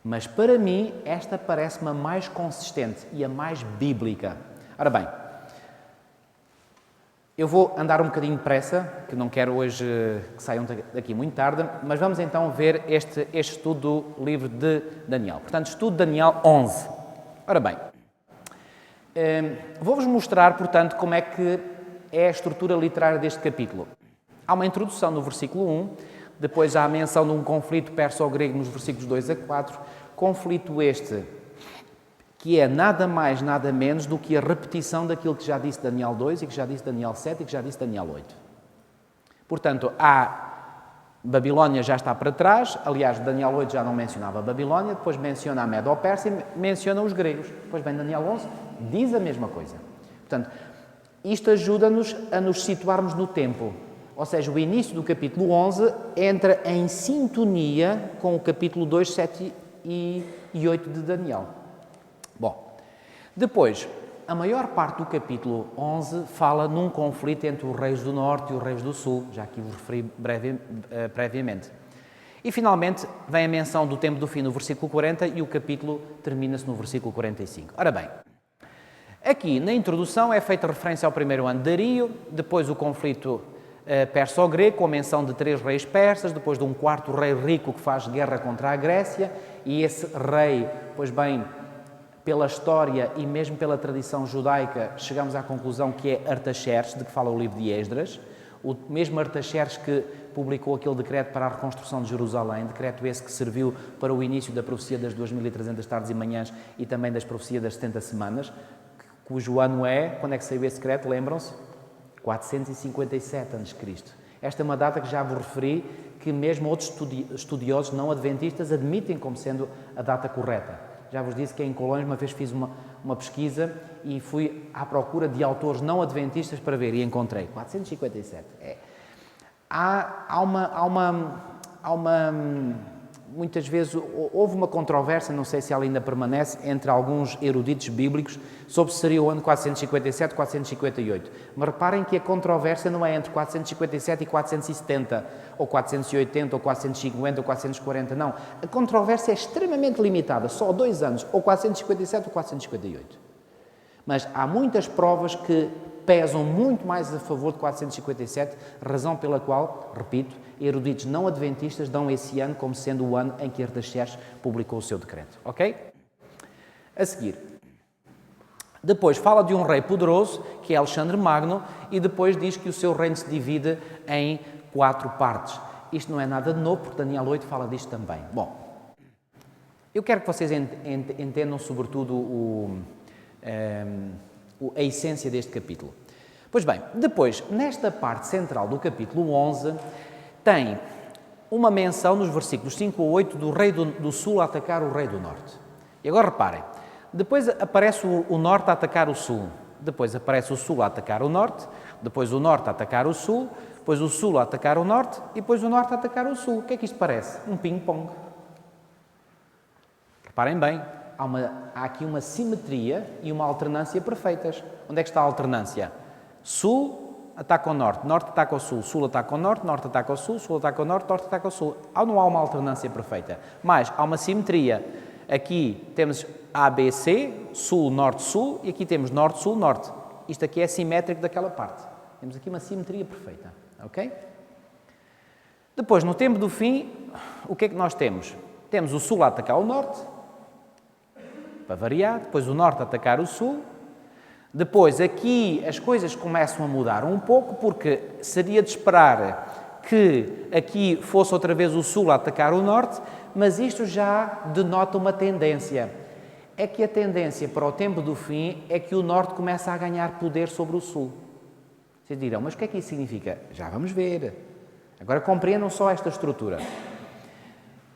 Mas para mim, esta parece-me a mais consistente e a mais bíblica. Ora bem, eu vou andar um bocadinho depressa, que não quero hoje que saiam daqui muito tarde, mas vamos então ver este estudo do livro de Daniel. Portanto, estudo de Daniel 11. Ora bem, vou-vos mostrar, portanto, como é que é a estrutura literária deste capítulo. Há uma introdução no versículo 1, depois há a menção de um conflito perso-grego nos versículos 2 a 4, conflito este que é nada mais, nada menos do que a repetição daquilo que já disse Daniel 2 e que já disse Daniel 7 e que já disse Daniel 8. Portanto, Babilónia já está para trás, aliás, Daniel 8 já não mencionava a Babilónia, depois menciona a Medo-Pérsia e menciona os gregos. Depois vem Daniel 11, diz a mesma coisa. Portanto, isto ajuda-nos a nos situarmos no tempo. Ou seja, o início do capítulo 11 entra em sintonia com o capítulo 2, 7 e 8 de Daniel. Bom, depois, a maior parte do capítulo 11 fala num conflito entre os reis do norte e os reis do sul, já que vos referi previamente. E, finalmente, vem a menção do tempo do fim no versículo 40 e o capítulo termina-se no versículo 45. Ora bem, aqui, na introdução, é feita referência ao primeiro ano de Dario, depois o conflito perso-grego, com a menção de 3 reis persas, depois de um quarto rei rico que faz guerra contra a Grécia, e esse rei, pois bem, pela história e mesmo pela tradição judaica, chegamos à conclusão que é Artaxerxes, de que fala o livro de Esdras, o mesmo Artaxerxes que publicou aquele decreto para a reconstrução de Jerusalém, decreto esse que serviu para o início da profecia das 2300 tardes e manhãs e também das profecias das 70 semanas, cujo ano é, quando é que saiu esse decreto, lembram-se? 457 a.C. Esta é uma data que já vos referi, que mesmo outros estudiosos não adventistas admitem como sendo a data correta. Já vos disse que em Colões uma vez fiz uma pesquisa e fui à procura de autores não adventistas para ver e encontrei 457. Muitas vezes houve uma controvérsia, não sei se ela ainda permanece, entre alguns eruditos bíblicos sobre se seria o ano 457 ou 458. Mas reparem que a controvérsia não é entre 457 e 470, ou 480, ou 450, ou 440, não. A controvérsia é extremamente limitada, só 2 anos, ou 457 ou 458. Mas há muitas provas que pesam muito mais a favor de 457, razão pela qual, repito, eruditos não adventistas dão esse ano como sendo o ano em que Artaxerxes publicou o seu decreto. Ok? A seguir. Depois fala de um rei poderoso, que é Alexandre Magno, e depois diz que o seu reino se divide em 4 partes. Isto não é nada de novo, porque Daniel 8 fala disto também. Bom, eu quero que vocês entendam sobretudo a essência deste capítulo. Pois bem, depois, nesta parte central do capítulo 11, tem uma menção nos versículos 5 a 8 do rei do sul a atacar o rei do norte. E agora reparem, depois aparece o norte a atacar o sul, depois aparece o sul a atacar o norte, depois o norte a atacar o sul, depois o sul a atacar o norte e depois o norte a atacar o sul. O que é que isto parece? Um ping-pong. Reparem bem, há aqui uma simetria e uma alternância perfeitas. Onde é que está a alternância? Sul ataca o norte, norte ataca o sul ataca o norte ataca o sul ataca o norte ataca o sul. Não há uma alternância perfeita, mas há uma simetria. Aqui temos A, B, C, sul, norte, sul, e aqui temos norte, sul, norte. Isto aqui é simétrico daquela parte. Temos aqui uma simetria perfeita, ok? Depois, no tempo do fim, o que é que nós temos? Temos o sul a atacar o norte, para variar, depois o norte a atacar o sul. Depois, aqui, as coisas começam a mudar um pouco, porque seria de esperar que aqui fosse outra vez o sul a atacar o norte, mas isto já denota uma tendência. É que a tendência para o tempo do fim é que o norte começa a ganhar poder sobre o sul. Vocês dirão, mas o que é que isso significa? Já vamos ver. Agora compreendam só esta estrutura.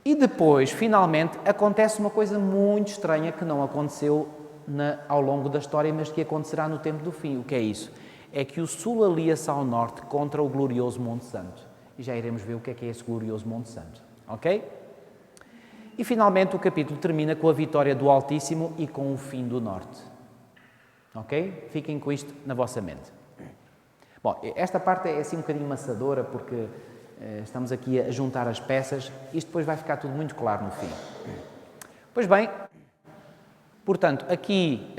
E depois, finalmente, acontece uma coisa muito estranha que não aconteceu ao longo da história, mas que acontecerá no tempo do fim. O que é isso? É que o sul alia-se ao norte contra o glorioso Monte Santo. E já iremos ver o que é esse glorioso Monte Santo. Ok? E finalmente o capítulo termina com a vitória do Altíssimo e com o fim do norte. Ok? Fiquem com isto na vossa mente. Bom, esta parte é assim um bocadinho maçadora porque estamos aqui a juntar as peças. Isto depois vai ficar tudo muito claro no fim. Pois bem, portanto, aqui,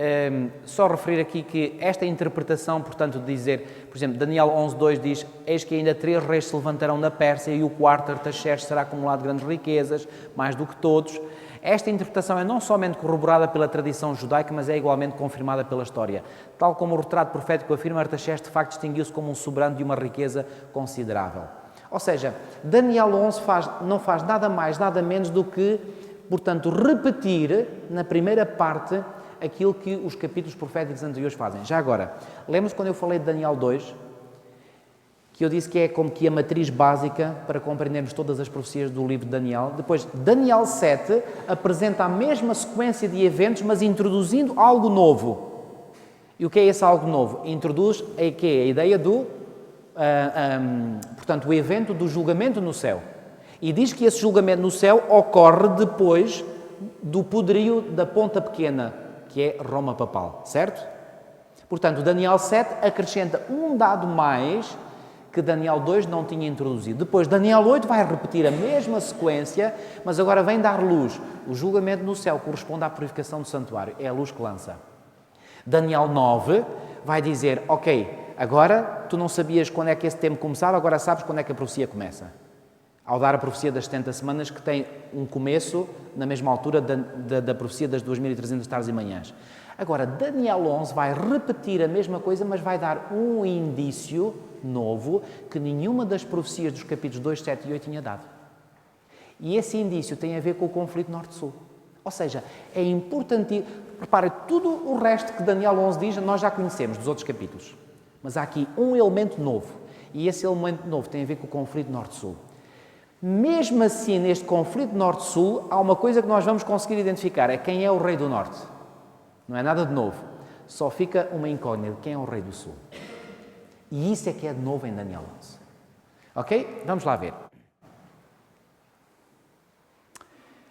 só referir aqui que esta interpretação, portanto, de dizer, por exemplo, Daniel 11.2 diz: eis que ainda 3 reis se levantarão na Pérsia e o quarto, Artaxerxes, será acumulado de grandes riquezas, mais do que todos. Esta interpretação é não somente corroborada pela tradição judaica, mas é igualmente confirmada pela história. Tal como o retrato profético afirma, Artaxerxes de facto distinguiu-se como um soberano de uma riqueza considerável. Ou seja, Daniel 11 não faz nada mais, nada menos do que, portanto, repetir na primeira parte aquilo que os capítulos proféticos anteriores fazem. Já agora, lembra-se quando eu falei de Daniel 2, que eu disse que é como que a matriz básica para compreendermos todas as profecias do livro de Daniel. Depois, Daniel 7 apresenta a mesma sequência de eventos, mas introduzindo algo novo. E o que é esse algo novo? Introduz a ideia do, portanto, o evento do julgamento no céu. E diz que esse julgamento no céu ocorre depois do poderio da ponta pequena, que é Roma papal, certo? Portanto, Daniel 7 acrescenta um dado mais que Daniel 2 não tinha introduzido. Depois, Daniel 8 vai repetir a mesma sequência, mas agora vem dar luz. O julgamento no céu corresponde à purificação do santuário, é a luz que lança. Daniel 9 vai dizer, ok, agora tu não sabias quando é que esse tempo começava, agora sabes quando é que a profecia começa. Ao dar a profecia das 70 semanas, que tem um começo na mesma altura da profecia das 2.300 tardes e manhãs. Agora, Daniel 11 vai repetir a mesma coisa, mas vai dar um indício novo que nenhuma das profecias dos capítulos 2, 7 e 8 tinha dado. E esse indício tem a ver com o conflito norte-sul. Ou seja, é importante... Repare, tudo o resto que Daniel 11 diz, nós já conhecemos dos outros capítulos. Mas há aqui um elemento novo. E esse elemento novo tem a ver com o conflito norte-sul. Mesmo assim, neste conflito norte-sul, há uma coisa que nós vamos conseguir identificar, é quem é o rei do norte. Não é nada de novo. Só fica uma incógnita, quem é o rei do sul. E isso é que é de novo em Daniel 11. Ok? Vamos lá ver.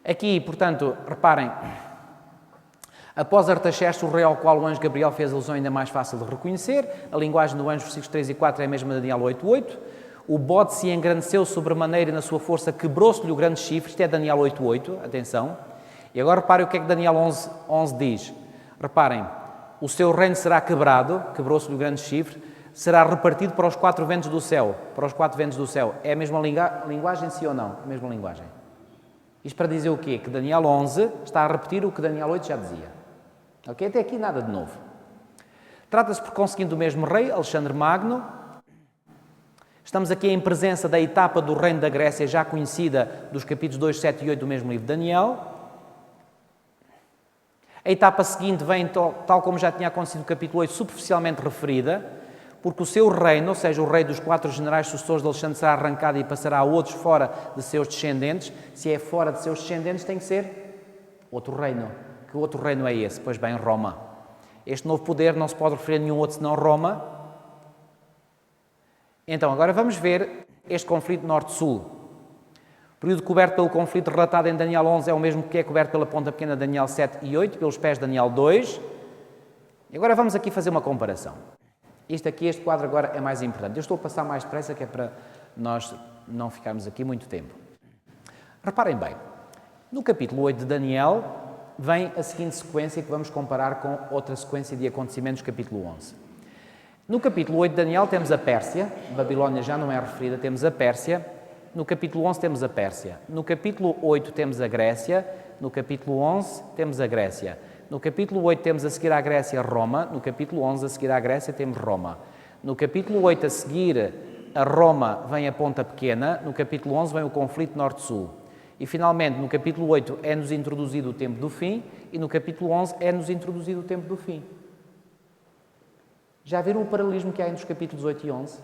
Aqui, portanto, reparem, após Artaxerxes, o rei ao qual o anjo Gabriel fez alusão ainda mais fácil de reconhecer, a linguagem do anjo, versículos 3 e 4 é a mesma de Daniel 8.8, o bode se engrandeceu sobremaneira e na sua força quebrou-se-lhe o grande chifre, isto é Daniel 8.8, atenção. E agora reparem o que é que Daniel 11 diz. Reparem, o seu reino será quebrado, quebrou-se-lhe o grande chifre, será repartido para os 4 ventos do céu. Para os 4 ventos do céu. É a mesma linguagem, sim ou não? A mesma linguagem. Isto para dizer o quê? Que Daniel 11 está a repetir o que Daniel 8 já dizia. Ok? Até aqui nada de novo. Trata-se, por conseguinte, do mesmo rei, Alexandre Magno. Estamos aqui em presença da etapa do reino da Grécia, já conhecida dos capítulos 2, 7 e 8 do mesmo livro de Daniel. A etapa seguinte vem, tal como já tinha acontecido no capítulo 8, superficialmente referida, porque o seu reino, ou seja, o rei dos 4 generais sucessores de Alexandre, será arrancado e passará a outros fora de seus descendentes. Se é fora de seus descendentes, tem que ser outro reino. Que outro reino é esse? Pois bem, Roma. Este novo poder não se pode referir a nenhum outro senão Roma. Então, agora vamos ver este conflito norte-sul. O período coberto pelo conflito relatado em Daniel 11 é o mesmo que é coberto pela ponta pequena de Daniel 7 e 8, pelos pés de Daniel 2. E agora vamos aqui fazer uma comparação. Este quadro agora é mais importante. Eu estou a passar mais depressa, que é para nós não ficarmos aqui muito tempo. Reparem bem, no capítulo 8 de Daniel vem a seguinte sequência que vamos comparar com outra sequência de acontecimentos do capítulo 11. No capítulo 8 de Daniel temos a Pérsia, Babilónia já não é referida, temos a Pérsia. No capítulo 11 temos a Pérsia. No capítulo 8 temos a Grécia. No capítulo 11 temos a Grécia. No capítulo 8 temos a seguir à Grécia Roma. No capítulo 11 a seguir à Grécia temos Roma. No capítulo 8 a seguir a Roma vem a Ponta Pequena. No capítulo 11 vem o conflito norte-sul. E finalmente no capítulo 8 é-nos introduzido o tempo do fim e no capítulo 11 é-nos introduzido o tempo do fim. Já viram o paralelismo que há entre os capítulos 8 e 11?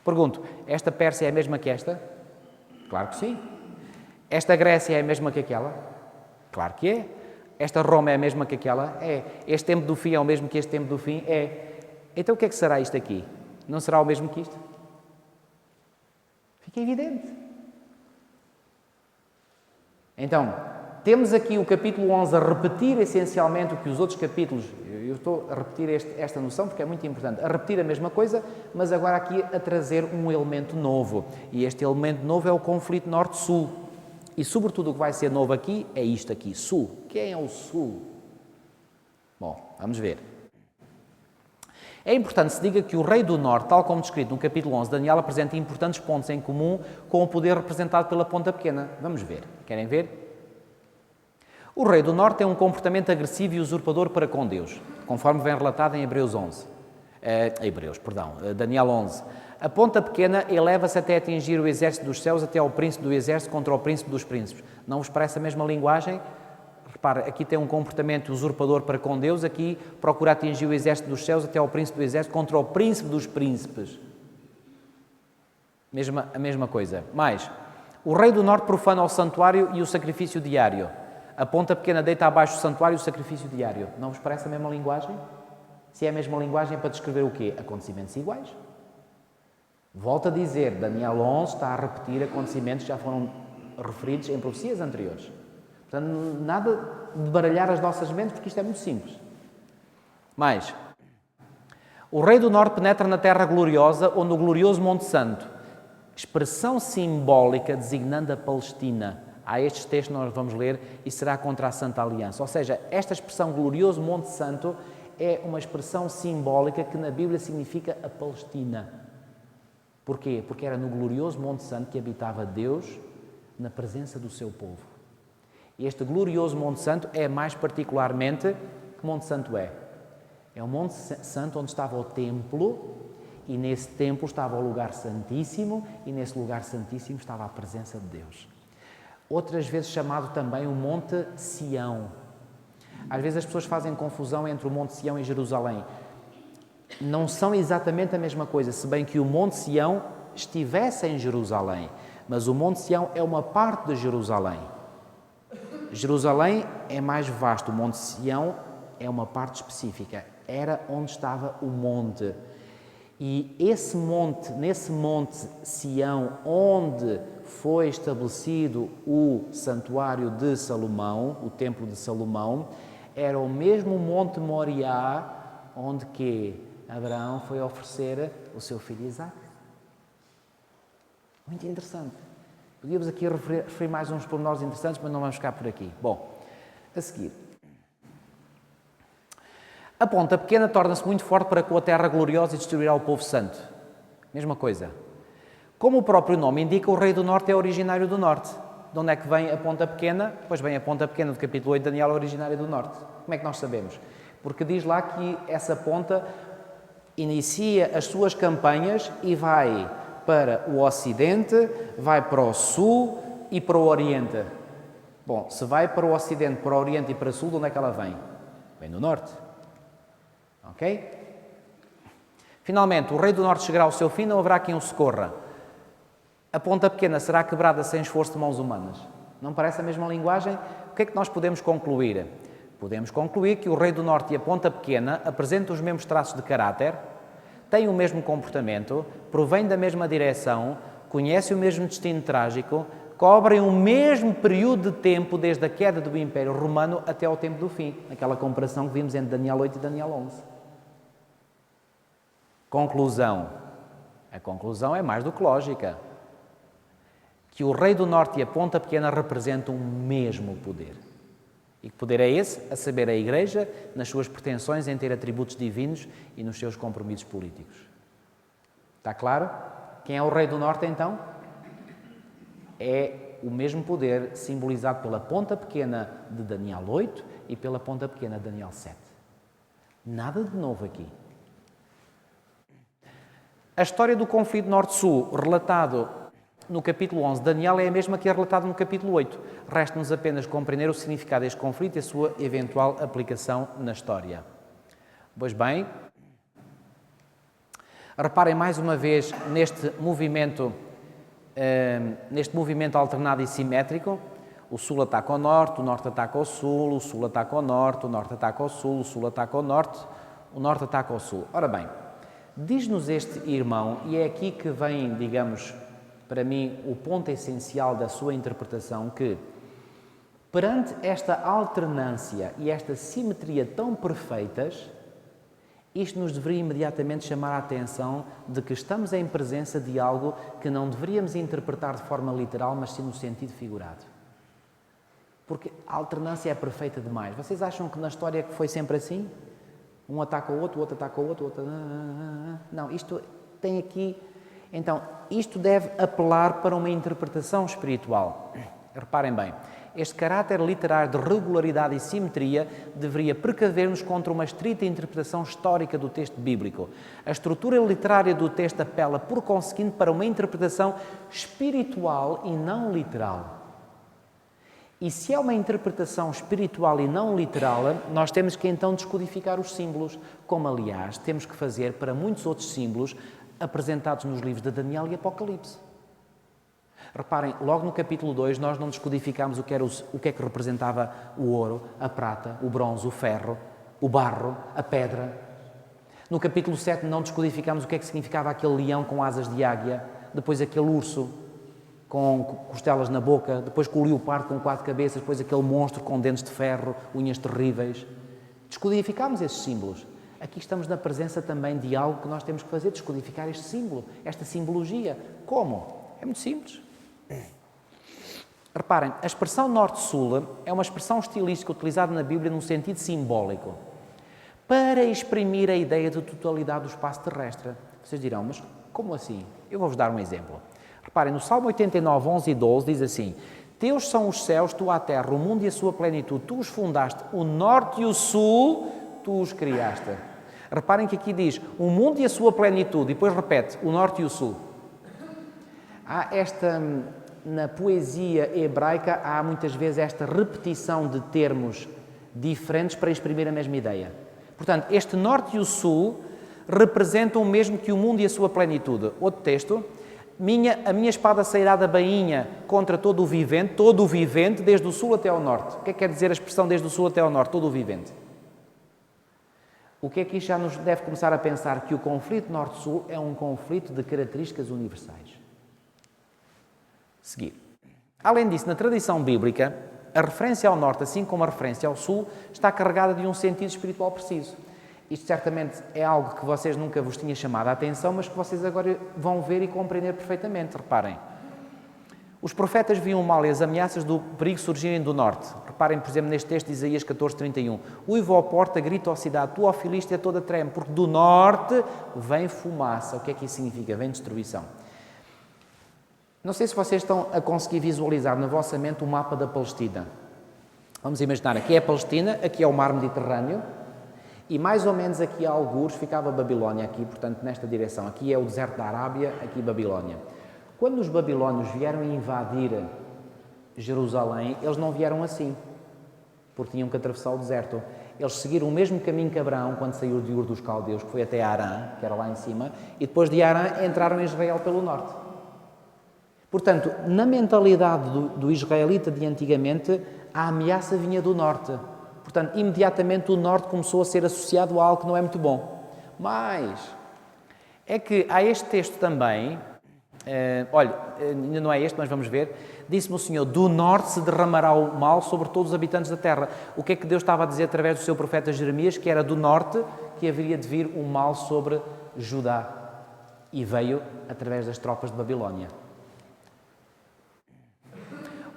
Pergunto, esta Pérsia é a mesma que esta? Claro que sim. Esta Grécia é a mesma que aquela? Claro que é. Esta Roma é a mesma que aquela? É. Este tempo do fim é o mesmo que este tempo do fim? É. Então o que é que será isto aqui? Não será o mesmo que isto? Fica evidente. Então, temos aqui o capítulo 11 a repetir essencialmente o que os outros capítulos... Eu estou a repetir esta noção porque é muito importante. A repetir a mesma coisa, mas agora aqui a trazer um elemento novo. E este elemento novo é o conflito norte-sul. E, sobretudo, o que vai ser novo aqui é isto aqui, sul. Quem é o sul? Bom, vamos ver. É importante que se diga que o rei do norte, tal como descrito no capítulo 11 de Daniel, apresenta importantes pontos em comum com o poder representado pela Ponta Pequena. Vamos ver. Querem ver? O rei do norte tem um comportamento agressivo e usurpador para com Deus, conforme vem relatado em Daniel 11. A Ponta Pequena eleva-se até atingir o exército dos céus, até ao príncipe do exército contra o príncipe dos príncipes. Não vos parece a mesma linguagem? Repara, aqui tem um comportamento usurpador para com Deus, aqui procura atingir o exército dos céus, até ao príncipe do exército contra o príncipe dos príncipes. A mesma coisa. Mais, o rei do norte profana o santuário e o sacrifício diário. A Ponta Pequena deita abaixo o santuário e o sacrifício diário. Não vos parece a mesma linguagem? Se é a mesma linguagem para descrever o quê? Acontecimentos iguais. Volto a dizer, Daniel 11 está a repetir acontecimentos que já foram referidos em profecias anteriores. Portanto, nada de baralhar as nossas mentes, porque isto é muito simples. Mais, o rei do norte penetra na terra gloriosa ou no glorioso Monte Santo. Expressão simbólica designando a Palestina. Há estes textos que nós vamos ler e será contra a Santa Aliança. Ou seja, esta expressão glorioso Monte Santo é uma expressão simbólica que na Bíblia significa a Palestina. Porquê? Porque era no glorioso Monte Santo que habitava Deus na presença do seu povo. E este glorioso Monte Santo é mais particularmente, que Monte Santo é? É o Monte Santo onde estava o templo e nesse templo estava o lugar santíssimo e nesse lugar santíssimo estava a presença de Deus. Outras vezes chamado também o Monte Sião. Às vezes as pessoas fazem confusão entre o Monte Sião e Jerusalém. Não são exatamente a mesma coisa, se bem que o Monte Sião estivesse em Jerusalém, mas o Monte Sião é uma parte de Jerusalém. Jerusalém é mais vasto, o Monte Sião é uma parte específica. Era onde estava o monte. E nesse Monte Sião, onde foi estabelecido o santuário de Salomão, o templo de Salomão, era o mesmo Monte Moriá, onde que Abraão foi oferecer o seu filho Isaque. Muito interessante. Podíamos aqui referir mais uns pormenores interessantes, mas não vamos ficar por aqui. Bom, a seguir. A ponta pequena torna-se muito forte para com a terra gloriosa e destruirá o povo santo. Mesma coisa. Como o próprio nome indica, o rei do norte é originário do norte. De onde é que vem a ponta pequena? Pois bem, a ponta pequena do capítulo 8 de Daniel é originária do norte. Como é que nós sabemos? Porque diz lá que essa ponta inicia as suas campanhas e vai para o ocidente, vai para o sul e para o oriente. Bom, se vai para o ocidente, para o oriente e para o sul, de onde é que ela vem? Vem do norte. Ok? Finalmente, o rei do norte chegará ao seu fim, não haverá quem o socorra. A ponta pequena será quebrada sem esforço de mãos humanas. Não parece a mesma linguagem? O que é que nós podemos concluir? Podemos concluir que o rei do norte e a ponta pequena apresentam os mesmos traços de caráter, têm o mesmo comportamento, provêm da mesma direção, conhecem o mesmo destino trágico, cobrem o mesmo período de tempo desde a queda do Império Romano até ao tempo do fim. Aquela comparação que vimos entre Daniel 8 e Daniel 11. Conclusão. A conclusão é mais do que lógica. Que o rei do norte e a ponta pequena representam o mesmo poder. E que poder é esse? A saber, a Igreja, nas suas pretensões em ter atributos divinos e nos seus compromissos políticos. Está claro? Quem é o rei do norte, então? É o mesmo poder simbolizado pela ponta pequena de Daniel 8 e pela ponta pequena de Daniel 7. Nada de novo aqui. A história do conflito norte-sul, relatado no capítulo 11 de Daniel, é a mesma que é relatada no capítulo 8. Resta-nos apenas compreender o significado deste conflito e a sua eventual aplicação na história. Pois bem, reparem mais uma vez neste movimento alternado e simétrico. O sul ataca ao norte, o norte ataca ao sul, o sul ataca ao norte, o norte ataca ao sul, o sul ataca ao norte, o norte ataca ao sul. Ora bem, diz-nos este irmão, e é aqui que vem, digamos, para mim, o ponto essencial da sua interpretação, que perante esta alternância e esta simetria tão perfeitas, isto nos deveria imediatamente chamar a atenção de que estamos em presença de algo que não deveríamos interpretar de forma literal, mas sim no sentido figurado. Porque a alternância é perfeita demais. Vocês acham que na história foi sempre assim? Um ataca o outro ataca o outro... Não, isto tem aqui... Então, isto deve apelar para uma interpretação espiritual. Reparem bem, este caráter literário de regularidade e simetria deveria precaver-nos contra uma estrita interpretação histórica do texto bíblico. A estrutura literária do texto apela, por conseguinte, para uma interpretação espiritual e não literal. E se é uma interpretação espiritual e não literal, nós temos que então descodificar os símbolos, como aliás temos que fazer para muitos outros símbolos apresentados nos livros de Daniel e Apocalipse. Reparem, logo no capítulo 2 nós não descodificámos o que é que representava o ouro, a prata, o bronze, o ferro, o barro, a pedra. No capítulo 7 não descodificámos o que é que significava aquele leão com asas de águia, depois aquele urso com costelas na boca, depois com o leopardo com 4 cabeças, depois aquele monstro com dentes de ferro, unhas terríveis. Descodificámos esses símbolos. Aqui estamos na presença também de algo que nós temos que fazer, descodificar este símbolo, esta simbologia. Como? É muito simples. Reparem, a expressão norte-sul é uma expressão estilística utilizada na Bíblia num sentido simbólico, para exprimir a ideia de totalidade do espaço terrestre. Vocês dirão, mas como assim? Eu vou-vos dar um exemplo. Reparem, no Salmo 89, 11 e 12 diz assim: Teus são os céus, tu a terra, o mundo e a sua plenitude, tu os fundaste, o norte e o sul, tu os criaste. Reparem que aqui diz o mundo e a sua plenitude, e depois repete o norte e o sul. Na poesia hebraica, há muitas vezes esta repetição de termos diferentes para exprimir a mesma ideia. Portanto, este norte e o sul representam o mesmo que o mundo e a sua plenitude. Outro texto: a minha espada sairá da bainha contra todo o vivente, desde o sul até ao norte. O que é que quer dizer a expressão desde o sul até ao norte, todo o vivente? O que é que isto já nos deve começar a pensar? Que o conflito norte-sul é um conflito de características universais. Seguir. Além disso, na tradição bíblica, a referência ao norte, assim como a referência ao sul, está carregada de um sentido espiritual preciso. Isto certamente é algo que vocês nunca vos tinha chamado a atenção, mas que vocês agora vão ver e compreender perfeitamente. Reparem. Os profetas viam o mal e as ameaças do perigo surgirem do norte. Reparem, por exemplo, neste texto de Isaías 14:31. Uiva à porta, grita à cidade, tu, ó Filístia, toda treme, porque do norte vem fumaça. O que é que isso significa? Vem destruição. Não sei se vocês estão a conseguir visualizar na vossa mente o mapa da Palestina. Vamos imaginar, aqui é a Palestina, aqui é o mar Mediterrâneo, e mais ou menos aqui a algures ficava a Babilónia, aqui, portanto, nesta direção. Aqui é o deserto da Arábia, aqui Babilónia. Quando os babilónios vieram invadir Jerusalém, eles não vieram assim, porque tinham que atravessar o deserto. Eles seguiram o mesmo caminho que Abraão quando saiu de Ur dos Caldeus, que foi até Harã, que era lá em cima, e depois de Harã entraram em Israel pelo norte. Portanto, na mentalidade do israelita de antigamente, a ameaça vinha do norte. Portanto, imediatamente o norte começou a ser associado a algo que não é muito bom. Mas é que há este texto também, ainda não é este, mas vamos ver. Disse-me o Senhor, do norte se derramará o mal sobre todos os habitantes da terra. O que é que Deus estava a dizer através do seu profeta Jeremias? Que era do norte que haveria de vir o mal sobre Judá. E veio através das tropas de Babilónia.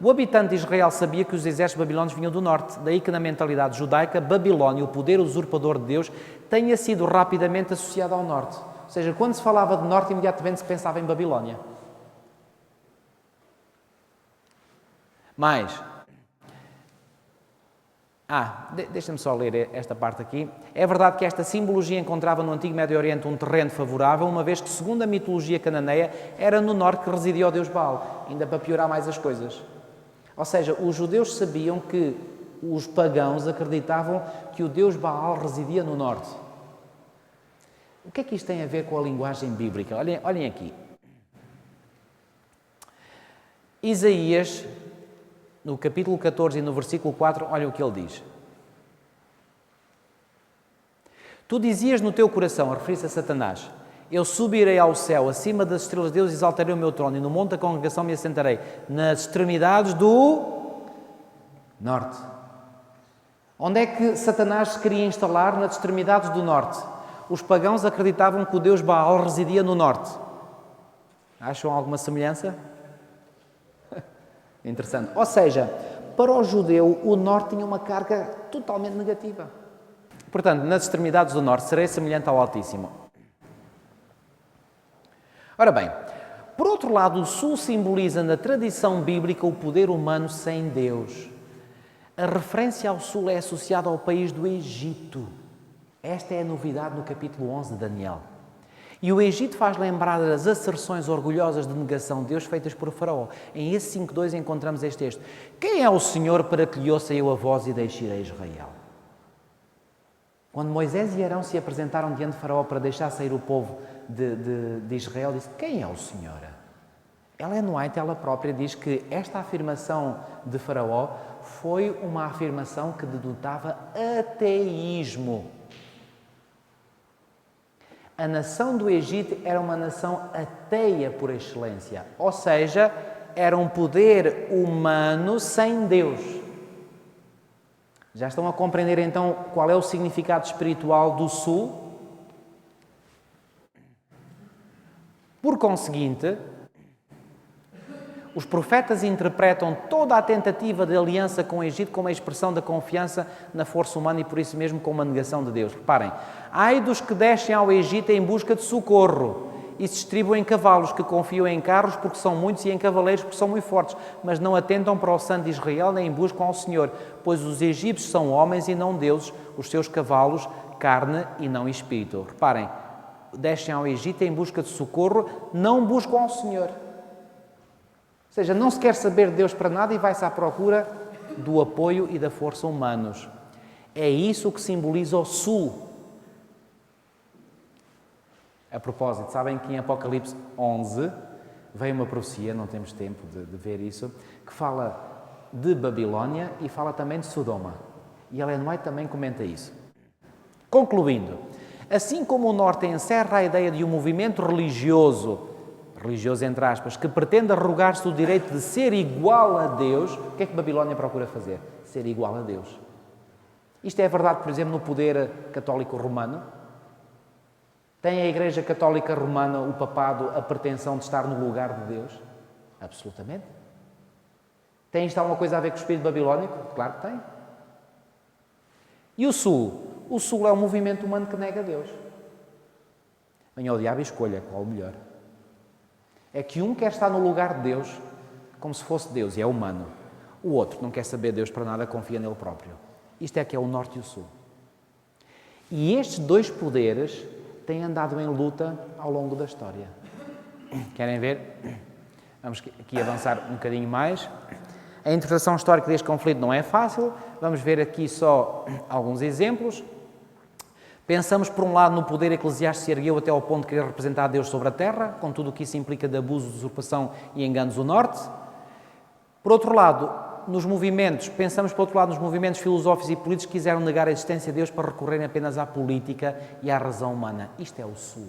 O habitante de Israel sabia que os exércitos babilónios vinham do norte, daí que na mentalidade judaica, Babilónia, o poder usurpador de Deus, tenha sido rapidamente associado ao norte. Ou seja, quando se falava de norte, imediatamente se pensava em Babilónia. Mas, deixa-me só ler esta parte aqui. É verdade que esta simbologia encontrava no Antigo Médio Oriente um terreno favorável, uma vez que, segundo a mitologia cananeia, era no norte que residia o deus Baal, ainda para piorar mais as coisas. Ou seja, os judeus sabiam que os pagãos acreditavam que o deus Baal residia no norte. O que é que isto tem a ver com a linguagem bíblica? Olhem aqui. Isaías, no capítulo 14 e no versículo 4, olha o que ele diz. Tu dizias no teu coração, a referir-se a Satanás, eu subirei ao céu, acima das estrelas de Deus, exaltarei o meu trono, e no monte da congregação me assentarei, nas extremidades do norte. Onde é que Satanás se queria instalar? Nas extremidades do norte. Os pagãos acreditavam que o deus Baal residia no norte. Acham alguma semelhança? Interessante. Ou seja, para o judeu, o norte tinha uma carga totalmente negativa. Portanto, nas extremidades do norte, serei semelhante ao Altíssimo. Ora bem, por outro lado, o sul simboliza na tradição bíblica o poder humano sem Deus. A referência ao sul é associada ao país do Egito. Esta é a novidade no capítulo 11 de Daniel. E o Egito faz lembrar as asserções orgulhosas de negação de Deus feitas por Faraó. Em esse 5.2 encontramos este texto. Quem é o Senhor para que lhe ouça eu a voz e deixe ir a Israel? Quando Moisés e Arão se apresentaram diante de Faraó para deixar sair o povo de Israel, disse, quem é o Senhor? Ellen White, ela própria, diz que esta afirmação de Faraó foi uma afirmação que denotava ateísmo. A nação do Egito era uma nação ateia por excelência, ou seja, era um poder humano sem Deus. Já estão a compreender então qual é o significado espiritual do sul? Por conseguinte, os profetas interpretam toda a tentativa de aliança com o Egito como a expressão da confiança na força humana e por isso mesmo como uma negação de Deus. Reparem, ai dos que descem ao Egito em busca de socorro e se distribuem em cavalos, que confiam em carros porque são muitos e em cavaleiros porque são muito fortes, mas não atentam para o santo de Israel nem buscam ao Senhor, pois os egípcios são homens e não deuses, os seus cavalos carne e não espírito. Reparem, descem ao Egito em busca de socorro, não buscam ao Senhor. Ou seja, não se quer saber de Deus para nada e vai-se à procura do apoio e da força humanos. É isso que simboliza o sul. A propósito, sabem que em Apocalipse 11 veio uma profecia, não temos tempo de ver isso, que fala de Babilónia e fala também de Sodoma. E Ellen White também comenta isso. Concluindo, assim como o Norte encerra a ideia de um movimento religioso entre aspas, que pretende arrogar-se o direito de ser igual a Deus, o que é que Babilónia procura fazer? Ser igual a Deus. Isto é verdade, por exemplo, no poder católico romano. Tem a Igreja Católica Romana, o papado, a pretensão de estar no lugar de Deus? Absolutamente. Tem isto alguma coisa a ver com o espírito babilónico? Claro que tem. E o Sul? O Sul é um movimento humano que nega Deus. Venha ao diabo e escolha qual o melhor. É que um quer estar no lugar de Deus como se fosse Deus e é humano. O outro não quer saber Deus para nada, confia nele próprio. Isto é que é o Norte e o Sul. E estes dois poderes têm andado em luta ao longo da história. Querem ver? Vamos aqui avançar um bocadinho mais. A interpretação histórica deste conflito não é fácil. Vamos ver aqui só alguns exemplos. Pensamos, por um lado, no poder eclesiástico que se ergueu até ao ponto de querer representar Deus sobre a terra, com tudo o que isso implica de abuso, usurpação e enganos do Norte. Por outro lado, pensamos, por outro lado, nos movimentos filosóficos e políticos que quiseram negar a existência de Deus para recorrerem apenas à política e à razão humana. Isto é o Sul.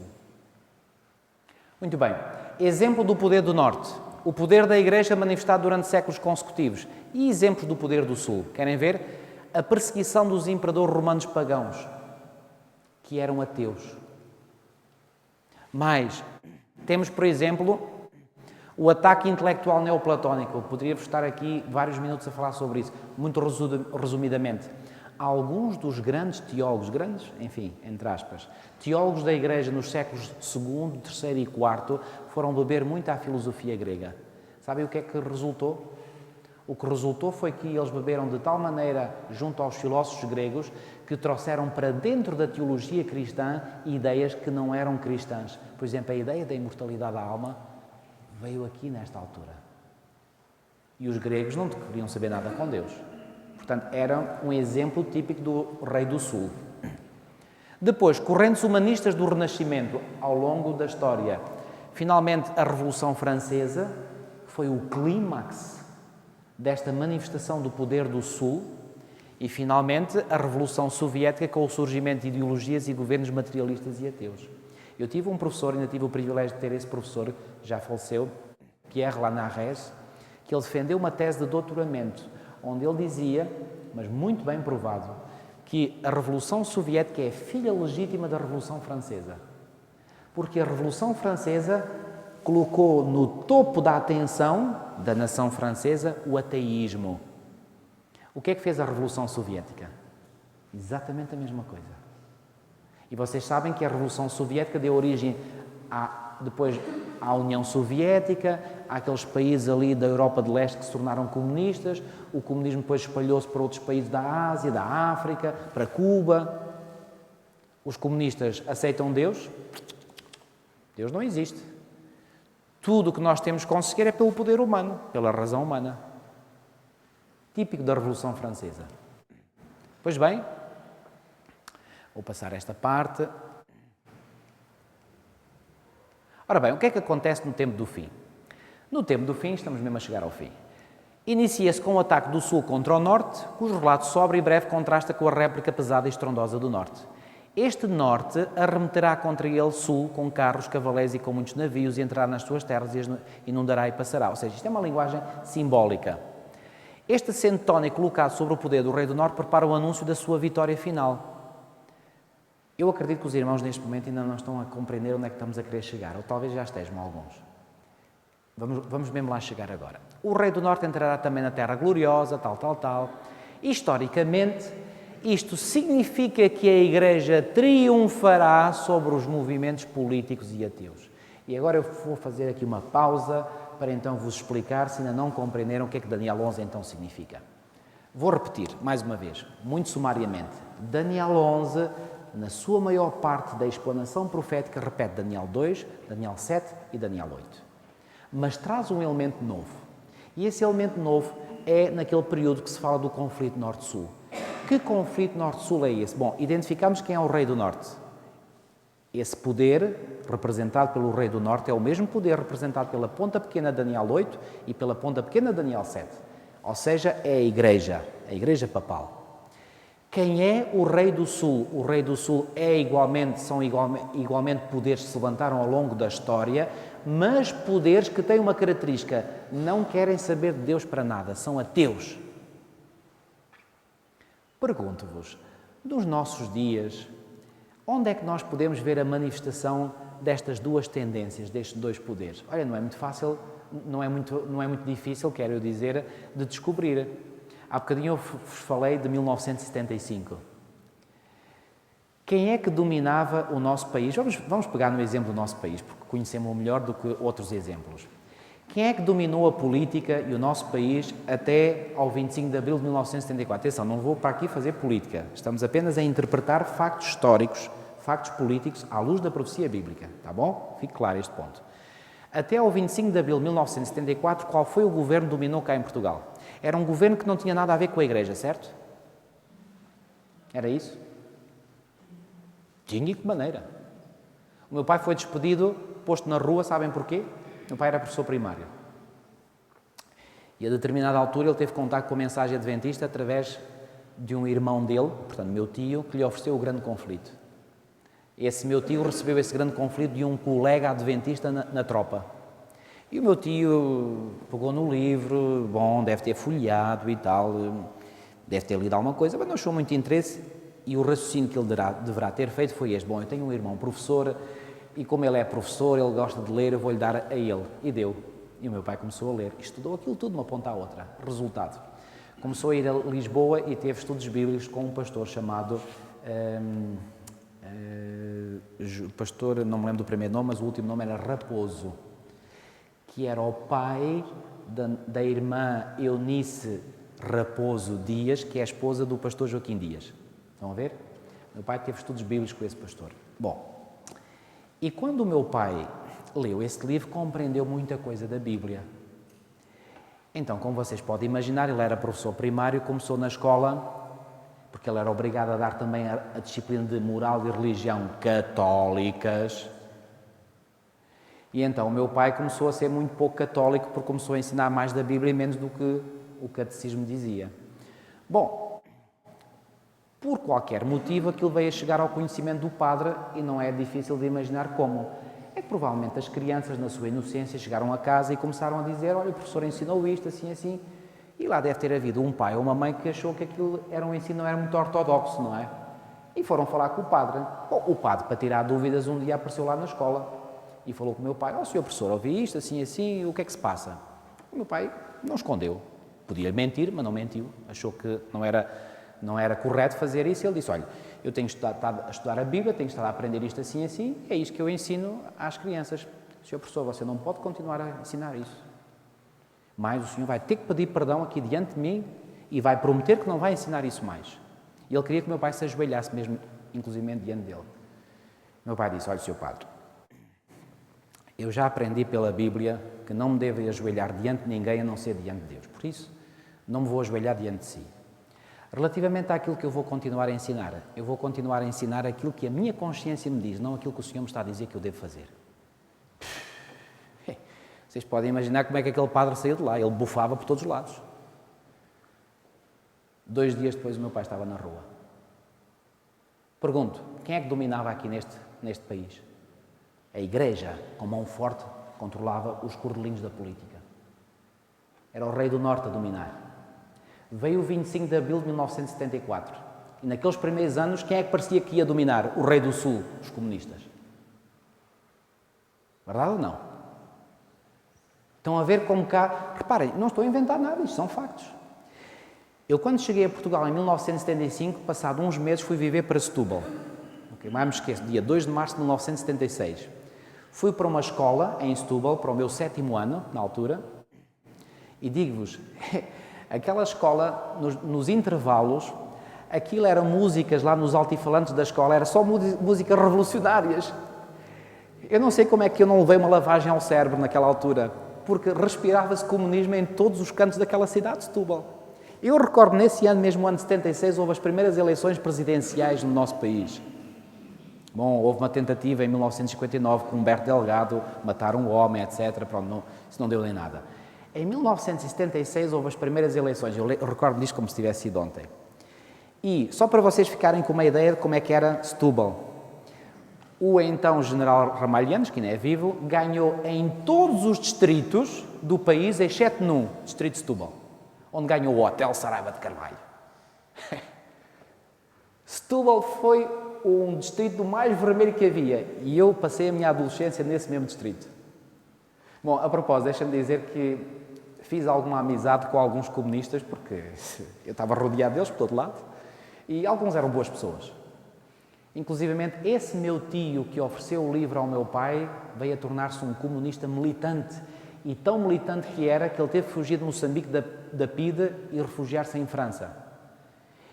Muito bem. Exemplo do poder do Norte. O poder da Igreja manifestado durante séculos consecutivos. E exemplos do poder do Sul. Querem ver? A perseguição dos imperadores romanos pagãos, que eram ateus. Mais, temos, por exemplo, o ataque intelectual neoplatónico. Eu poderia-vos estar aqui vários minutos a falar sobre isso, muito resumidamente. Alguns dos grandes teólogos, enfim, entre aspas, teólogos da Igreja nos séculos II, III e IV foram beber muito à filosofia grega. Sabem o que é que resultou? O que resultou foi que eles beberam de tal maneira junto aos filósofos gregos que trouxeram para dentro da teologia cristã ideias que não eram cristãs. Por exemplo, a ideia da imortalidade da alma veio aqui nesta altura. E os gregos não queriam saber nada com Deus. Portanto, era um exemplo típico do rei do Sul. Depois, correntes humanistas do Renascimento ao longo da história. Finalmente, a Revolução Francesa foi o clímax desta manifestação do poder do Sul e, finalmente, a Revolução Soviética com o surgimento de ideologias e governos materialistas e ateus. Eu tive um professor, ainda tive o privilégio de ter esse professor, já faleceu, Pierre Lanarès, que ele defendeu uma tese de doutoramento, onde ele dizia, mas muito bem provado, que a Revolução Soviética é filha legítima da Revolução Francesa. Porque a Revolução Francesa colocou no topo da atenção da nação francesa o ateísmo. O que é que fez a Revolução Soviética? Exatamente a mesma coisa. E vocês sabem que a Revolução Soviética deu origem depois à União Soviética, àqueles países ali da Europa de Leste que se tornaram comunistas, o comunismo depois espalhou-se para outros países da Ásia, da África, para Cuba. Os comunistas aceitam Deus? Deus não existe. Tudo o que nós temos que conseguir é pelo poder humano, pela razão humana. Típico da Revolução Francesa. Pois bem, vou passar esta parte. Ora bem, o que é que acontece no tempo do fim? No tempo do fim, estamos mesmo a chegar ao fim. Inicia-se com o ataque do Sul contra o Norte, cujo relato sobre e breve contrasta com a réplica pesada e estrondosa do Norte. Este Norte arremeterá contra ele Sul com carros, cavaleiros e com muitos navios e entrará nas suas terras e as inundará e passará. Ou seja, isto é uma linguagem simbólica. Este acento tónico colocado sobre o poder do Rei do Norte prepara o anúncio da sua vitória final. Eu acredito que os irmãos neste momento ainda não estão a compreender onde é que estamos a querer chegar, ou talvez já estejam alguns. Vamos mesmo lá chegar agora. O Rei do Norte entrará também na Terra Gloriosa, tal. Historicamente, isto significa que a Igreja triunfará sobre os movimentos políticos e ateus. E agora eu vou fazer aqui uma pausa para então vos explicar, se ainda não compreenderam, o que é que Daniel 11 então significa. Vou repetir, mais uma vez, muito sumariamente. Daniel 11, na sua maior parte da explanação profética, repete Daniel 2, Daniel 7 e Daniel 8. Mas traz um elemento novo. E esse elemento novo é naquele período que se fala do conflito Norte-Sul. Que conflito Norte-Sul é esse? Bom, identificamos quem é o Rei do Norte. Esse poder, representado pelo Rei do Norte, é o mesmo poder representado pela ponta pequena Daniel 8 e pela ponta pequena Daniel 7. Ou seja, é a Igreja Papal. Quem é o Rei do Sul? O Rei do Sul são igualmente poderes que se levantaram ao longo da história, mas poderes que têm uma característica: não querem saber de Deus para nada, são ateus. Pergunto-vos, nos nossos dias, onde é que nós podemos ver a manifestação destas duas tendências, destes dois poderes? Olha, não é muito fácil não é muito difícil, quero dizer, de descobrir. Há bocadinho eu vos falei de 1975. Quem é que dominava o nosso país? Vamos pegar no exemplo do nosso país, porque conhecemos-o melhor do que outros exemplos. Quem é que dominou a política e o nosso país até ao 25 de abril de 1974? Atenção, não vou para aqui fazer política. Estamos apenas a interpretar factos históricos, factos políticos à luz da profecia bíblica. Está bom? Fique claro este ponto. Até ao 25 de abril de 1974, qual foi o governo que dominou cá em Portugal? Era um governo que não tinha nada a ver com a Igreja, certo? Era isso? Tinha e de que maneira? O meu pai foi despedido, posto na rua, sabem porquê? O meu pai era professor primário. E a determinada altura ele teve contato com a mensagem adventista através de um irmão dele, portanto meu tio, que lhe ofereceu o grande conflito. Esse meu tio recebeu esse grande conflito de um colega adventista na tropa. E o meu tio pegou no livro, bom, deve ter folheado e tal, deve ter lido alguma coisa, mas não achou muito interesse e o raciocínio que ele deverá ter feito foi este: bom, eu tenho um irmão professor e como ele é professor, ele gosta de ler, eu vou-lhe dar a ele. E deu. E o meu pai começou a ler. Estudou aquilo tudo, uma ponta à outra. Resultado. Começou a ir a Lisboa e teve estudos bíblicos com um pastor chamado... pastor, não me lembro do primeiro nome, mas o último nome era Raposo, que era o pai da irmã Eunice Raposo Dias, que é a esposa do pastor Joaquim Dias. Estão a ver? Meu pai teve estudos bíblicos com esse pastor. Bom, e quando o meu pai leu este livro, compreendeu muita coisa da Bíblia. Então, como vocês podem imaginar, ele era professor primário, começou na escola, porque ele era obrigado a dar também a disciplina de moral e religião católicas. E então o meu pai começou a ser muito pouco católico, porque começou a ensinar mais da Bíblia e menos do que o catecismo dizia. Bom, por qualquer motivo, aquilo veio a chegar ao conhecimento do padre e não é difícil de imaginar como. É que provavelmente as crianças, na sua inocência, chegaram a casa e começaram a dizer: olha, o professor ensinou isto, assim, assim. E lá deve ter havido um pai ou uma mãe que achou que aquilo era um ensino, não era muito ortodoxo, não é? E foram falar com o padre. Bom, o padre, para tirar dúvidas, um dia apareceu lá na escola e falou com o meu pai: ó, senhor professor, ouvi isto, assim, assim, o que é que se passa? O meu pai não escondeu. Podia mentir, mas não mentiu. Achou que não era correto fazer isso. Ele disse: olha, eu tenho estado a estudar a Bíblia, tenho estado a aprender isto assim, assim, é isto que eu ensino às crianças. Senhor professor, você não pode continuar a ensinar isso. Mas o senhor vai ter que pedir perdão aqui diante de mim e vai prometer que não vai ensinar isso mais. E ele queria que o meu pai se ajoelhasse mesmo, inclusive diante dele. O meu pai disse: olha, senhor padre, eu já aprendi pela Bíblia que não me devo ajoelhar diante de ninguém a não ser diante de Deus. Por isso, não me vou ajoelhar diante de si. Relativamente àquilo que eu vou continuar a ensinar, eu vou continuar a ensinar aquilo que a minha consciência me diz, não aquilo que o Senhor me está a dizer que eu devo fazer. Vocês podem imaginar como é que aquele padre saiu de lá. Ele bufava por todos os lados. 2 dias depois o meu pai estava na rua. Pergunto, quem é que dominava aqui neste país? A Igreja, com mão forte, controlava os cordelinhos da política. Era o rei do Norte a dominar. Veio o 25 de abril de 1974. E naqueles primeiros anos, quem é que parecia que ia dominar? O rei do Sul, os comunistas. Verdade ou não? Estão a ver como cá... Reparem, não estou a inventar nada, isto são factos. Eu, quando cheguei a Portugal em 1975, passado uns meses, fui viver para Setúbal. Mais me esqueço, dia 2 de março de 1976. Fui para uma escola em Setúbal, para o meu 7º ano, na altura, e digo-vos, aquela escola, nos intervalos, aquilo eram músicas lá nos altifalantes da escola, era só músicas revolucionárias. Eu não sei como é que eu não levei uma lavagem ao cérebro naquela altura, porque respirava-se comunismo em todos os cantos daquela cidade de Setúbal. Eu recordo, nesse ano, mesmo ano de 76, houve as primeiras eleições presidenciais no nosso país. Bom, houve uma tentativa em 1959 com Humberto Delgado, matar um homem, etc. Pronto, isso não deu nem nada. Em 1976 houve as primeiras eleições, eu recordo disto como se tivesse sido ontem. E, só para vocês ficarem com uma ideia de como é que era Setúbal, o então general Ramalhianos, que ainda é vivo, ganhou em todos os distritos do país, exceto num, distrito de Setúbal, onde ganhou o Hotel Saraiva de Carvalho. Setúbal foi um distrito mais vermelho que havia e eu passei a minha adolescência nesse mesmo distrito. Bom, a propósito, deixa-me dizer que fiz alguma amizade com alguns comunistas, porque eu estava rodeado deles por todo lado, e alguns eram boas pessoas. Inclusivamente, esse meu tio que ofereceu o livro ao meu pai veio a tornar-se um comunista militante, e tão militante que era que ele teve que fugir de Moçambique da PIDE e refugiar-se em França.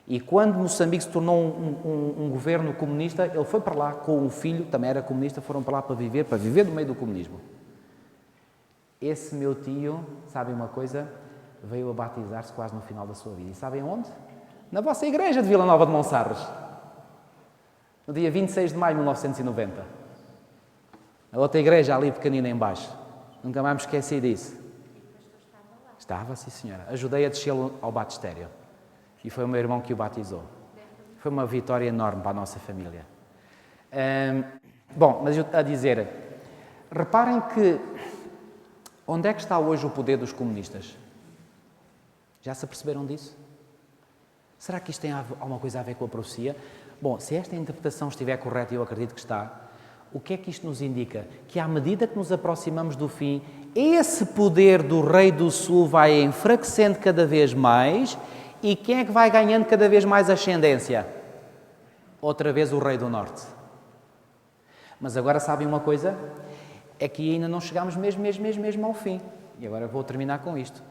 E quando Moçambique se tornou um governo comunista, ele foi para lá com o filho, que também era comunista, foram para lá para viver no meio do comunismo. Esse meu tio, sabem uma coisa? Veio a batizar-se quase no final da sua vida. E sabem onde? Na vossa igreja de Vila Nova de Monsarres. No dia 26 de maio de 1990. A outra igreja ali pequenina em baixo. Nunca mais me esqueci disso. Estava, sim senhora. Ajudei a descê-lo ao batistério. E foi o meu irmão que o batizou. Foi uma vitória enorme para a nossa família. Bom, mas eu a dizer, reparem que onde é que está hoje o poder dos comunistas? Já se aperceberam disso? Será que isto tem alguma coisa a ver com a profecia? Bom, se esta interpretação estiver correta, e eu acredito que está, o que é que isto nos indica? Que à medida que nos aproximamos do fim, esse poder do Rei do Sul vai enfraquecendo cada vez mais, e quem é que vai ganhando cada vez mais ascendência? Outra vez o Rei do Norte. Mas agora sabem uma coisa? É que ainda não chegámos mesmo ao fim. E agora vou terminar com isto.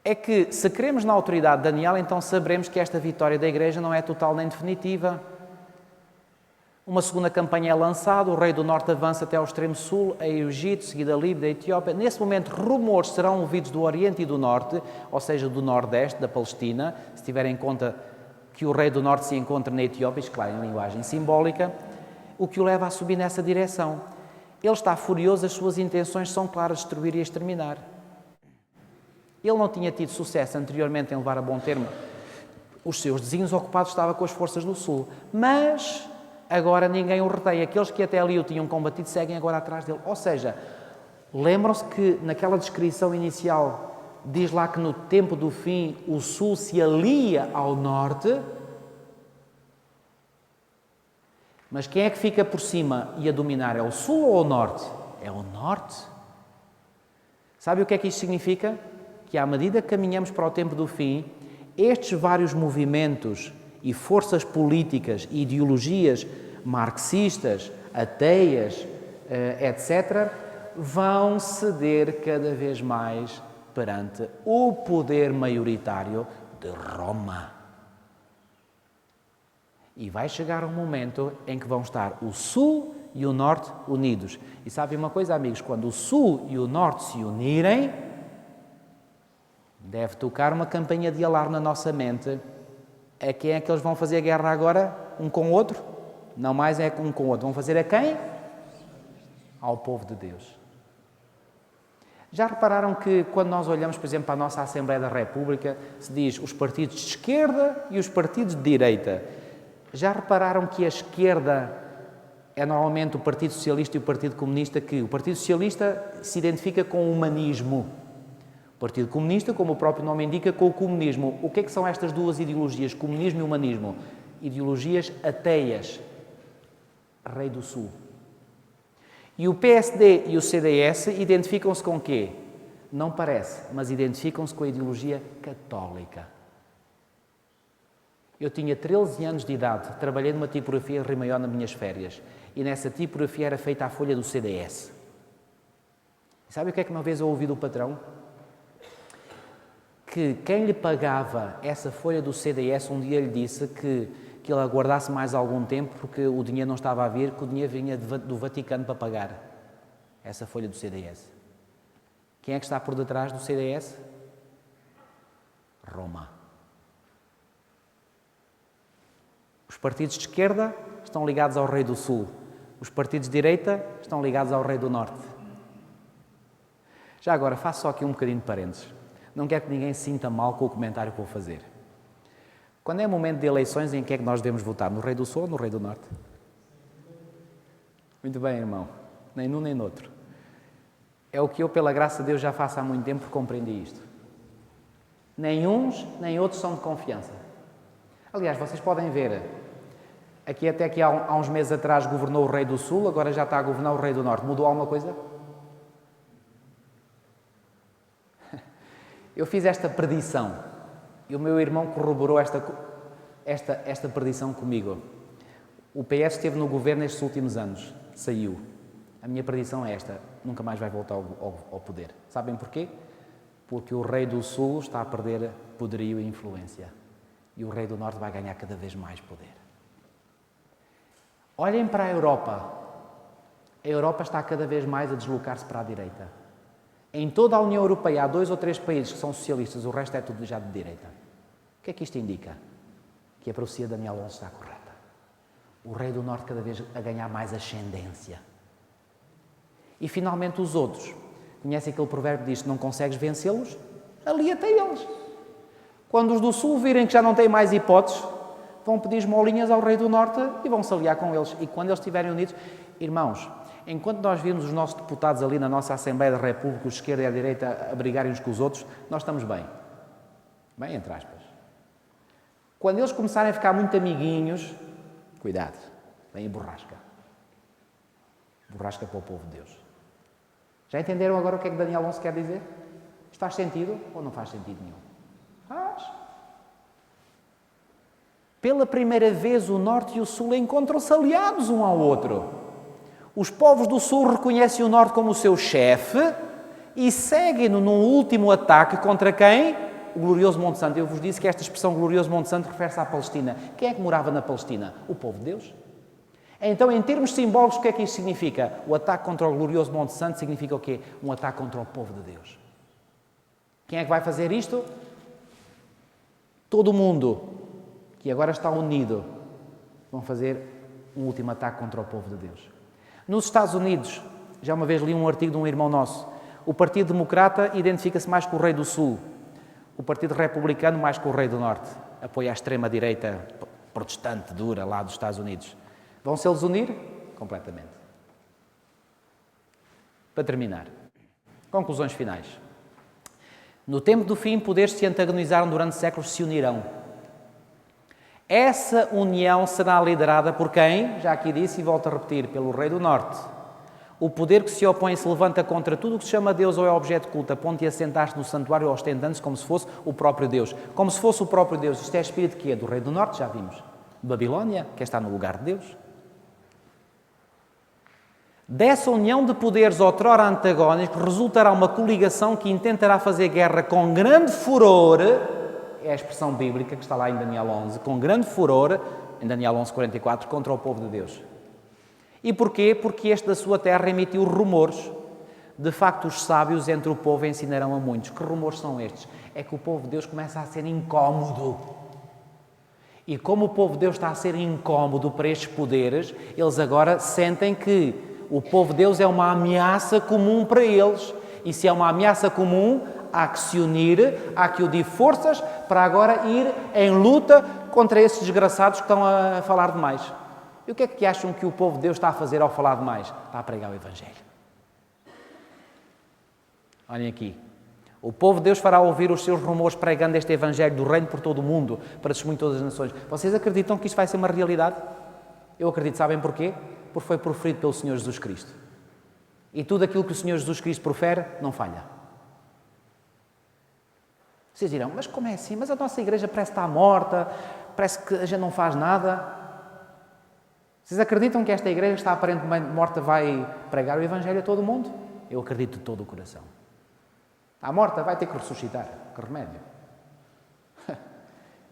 É que, se cremos na autoridade de Daniel, então saberemos que esta vitória da Igreja não é total nem definitiva. Uma segunda campanha é lançada, o Rei do Norte avança até ao extremo sul, a Egito, seguida a Líbia, a Etiópia. Nesse momento, rumores serão ouvidos do Oriente e do Norte, ou seja, do Nordeste, da Palestina, se tiverem em conta que o Rei do Norte se encontra na Etiópia, isto, claro, em linguagem simbólica, o que o leva a subir nessa direção. Ele está furioso, as suas intenções são claras, destruir e exterminar. Ele não tinha tido sucesso anteriormente em levar a bom termo os seus desígnios, ocupado estava com as forças do Sul. Mas agora ninguém o retém. Aqueles que até ali o tinham combatido seguem agora atrás dele. Ou seja, lembram-se que naquela descrição inicial diz lá que no tempo do fim o Sul se alia ao Norte. Mas quem é que fica por cima e a dominar? É o Sul ou o Norte? É o Norte. Sabe o que é que isto significa? Que à medida que caminhamos para o tempo do fim, estes vários movimentos e forças políticas e ideologias marxistas, ateias, etc., vão ceder cada vez mais perante o poder maioritário de Roma. E vai chegar um momento em que vão estar o Sul e o Norte unidos. E sabem uma coisa, amigos? Quando o Sul e o Norte se unirem, deve tocar uma campainha de alarme na nossa mente. A quem é que eles vão fazer guerra agora? Um com o outro? Não mais é um com o outro. Vão fazer a quem? Ao povo de Deus. Já repararam que quando nós olhamos, por exemplo, para a nossa Assembleia da República, se diz os partidos de esquerda e os partidos de direita. Já repararam que a esquerda é normalmente o Partido Socialista e o Partido Comunista, que o Partido Socialista se identifica com o humanismo. O Partido Comunista, como o próprio nome indica, com o comunismo. O que é que são estas duas ideologias, comunismo e humanismo? Ideologias ateias. Rei do Sul. E o PSD e o CDS identificam-se com o quê? Não parece, mas identificam-se com a ideologia católica. Eu tinha 13 anos de idade, trabalhei numa tipografia em Rio Maior nas minhas férias, e nessa tipografia era feita a folha do CDS. E sabe o que é que uma vez eu ouvi do patrão? Que quem lhe pagava essa folha do CDS um dia lhe disse que ele aguardasse mais algum tempo porque o dinheiro não estava a vir, que o dinheiro vinha do Vaticano para pagar essa folha do CDS. Quem é que está por detrás do CDS? Roma. Os partidos de esquerda estão ligados ao Rei do Sul. Os partidos de direita estão ligados ao Rei do Norte. Já agora, faço só aqui um bocadinho de parênteses. Não quero que ninguém se sinta mal com o comentário que vou fazer. Quando é momento de eleições, em que é que nós devemos votar? No Rei do Sul ou no Rei do Norte? Muito bem, irmão. Nem num nem noutro. É o que eu, pela graça de Deus, já faço há muito tempo, porque compreendi isto. Nem uns, nem outros são de confiança. Aliás, vocês podem ver, Aqui até que há uns meses atrás governou o rei do Sul, agora já está a governar o rei do Norte. Mudou alguma coisa? Eu fiz esta predição e o meu irmão corroborou esta predição comigo. O PS esteve no governo estes últimos anos, saiu. A minha predição é esta, nunca mais vai voltar ao poder. Sabem porquê? Porque o rei do Sul está a perder poderio e influência. E o rei do Norte vai ganhar cada vez mais poder. Olhem para a Europa. A Europa está cada vez mais a deslocar-se para a direita. Em toda a União Europeia há 2 ou 3 países que são socialistas, o resto é tudo já de direita. O que é que isto indica? Que a profecia de Daniel 11 está correta. O rei do Norte cada vez a ganhar mais ascendência. E finalmente os outros. Conhecem aquele provérbio que diz: se não consegues vencê-los, alia-te a eles. Quando os do Sul virem que já não têm mais hipóteses, vão pedir esmolinhas ao rei do Norte e vão se aliar com eles. E quando eles estiverem unidos, irmãos, enquanto nós vimos os nossos deputados ali na nossa Assembleia da República, os de esquerda e a direita, a brigarem uns com os outros, nós estamos bem. Bem, entre aspas. Quando eles começarem a ficar muito amiguinhos, cuidado, vem a borrasca. Borrasca para o povo de Deus. Já entenderam agora o que é que Daniel 11 quer dizer? Isto faz sentido ou não faz sentido nenhum? Faz. Pela primeira vez o Norte e o Sul encontram-se aliados um ao outro. Os povos do Sul reconhecem o Norte como o seu chefe e seguem-no num último ataque contra quem? O glorioso Monte Santo. Eu vos disse que esta expressão glorioso Monte Santo refere-se à Palestina. Quem é que morava na Palestina? O povo de Deus. Então, em termos simbólicos, o que é que isto significa? O ataque contra o glorioso Monte Santo significa o quê? Um ataque contra o povo de Deus. Quem é que vai fazer isto? Todo mundo que agora está unido vão fazer um último ataque contra o povo de Deus. Nos Estados Unidos, já uma vez li um artigo de um irmão nosso, o Partido Democrata identifica-se mais com o Rei do Sul, o Partido Republicano mais com o Rei do Norte, apoia a extrema-direita protestante, dura, lá dos Estados Unidos. Vão-se eles unir? Completamente. Para terminar, conclusões finais. No tempo do fim, poderes que se antagonizaram durante séculos se unirão. Essa união será liderada por quem? Já aqui disse e volto a repetir, pelo Rei do Norte. O poder que se opõe se levanta contra tudo o que se chama Deus ou é objeto de culto, a ponto de assentar-se no santuário ostentando-se como se fosse o próprio Deus. Como se fosse o próprio Deus. Isto é espírito que é do Rei do Norte, já vimos. Babilónia, que está no lugar de Deus. Dessa união de poderes outrora antagónicos resultará uma coligação que intentará fazer guerra com grande furor, é a expressão bíblica que está lá em Daniel 11, com grande furor, em Daniel 11:44, contra o povo de Deus. E porquê? Porque este da sua terra emitiu rumores. De facto, os sábios entre o povo ensinarão a muitos. Que rumores são estes? É que o povo de Deus começa a ser incómodo. E como o povo de Deus está a ser incómodo para estes poderes, eles agora sentem que o povo de Deus é uma ameaça comum para eles. E se é uma ameaça comum, há que se unir, há que unir forças para agora ir em luta contra esses desgraçados que estão a falar demais. E o que é que acham que o povo de Deus está a fazer ao falar demais? Está a pregar o Evangelho. Olhem aqui. O povo de Deus fará ouvir os seus rumores pregando este Evangelho do Reino por todo o mundo, para testemunho de todas as nações. Vocês acreditam que isto vai ser uma realidade? Eu acredito, sabem porquê? Porque foi proferido pelo Senhor Jesus Cristo. E tudo aquilo que o Senhor Jesus Cristo profere, não falha. Vocês dirão, mas como é assim? Mas a nossa igreja parece estar morta, parece que a gente não faz nada. Vocês acreditam que esta igreja que está aparentemente morta vai pregar o Evangelho a todo o mundo? Eu acredito de todo o coração. Está morta, vai ter que ressuscitar. Que remédio.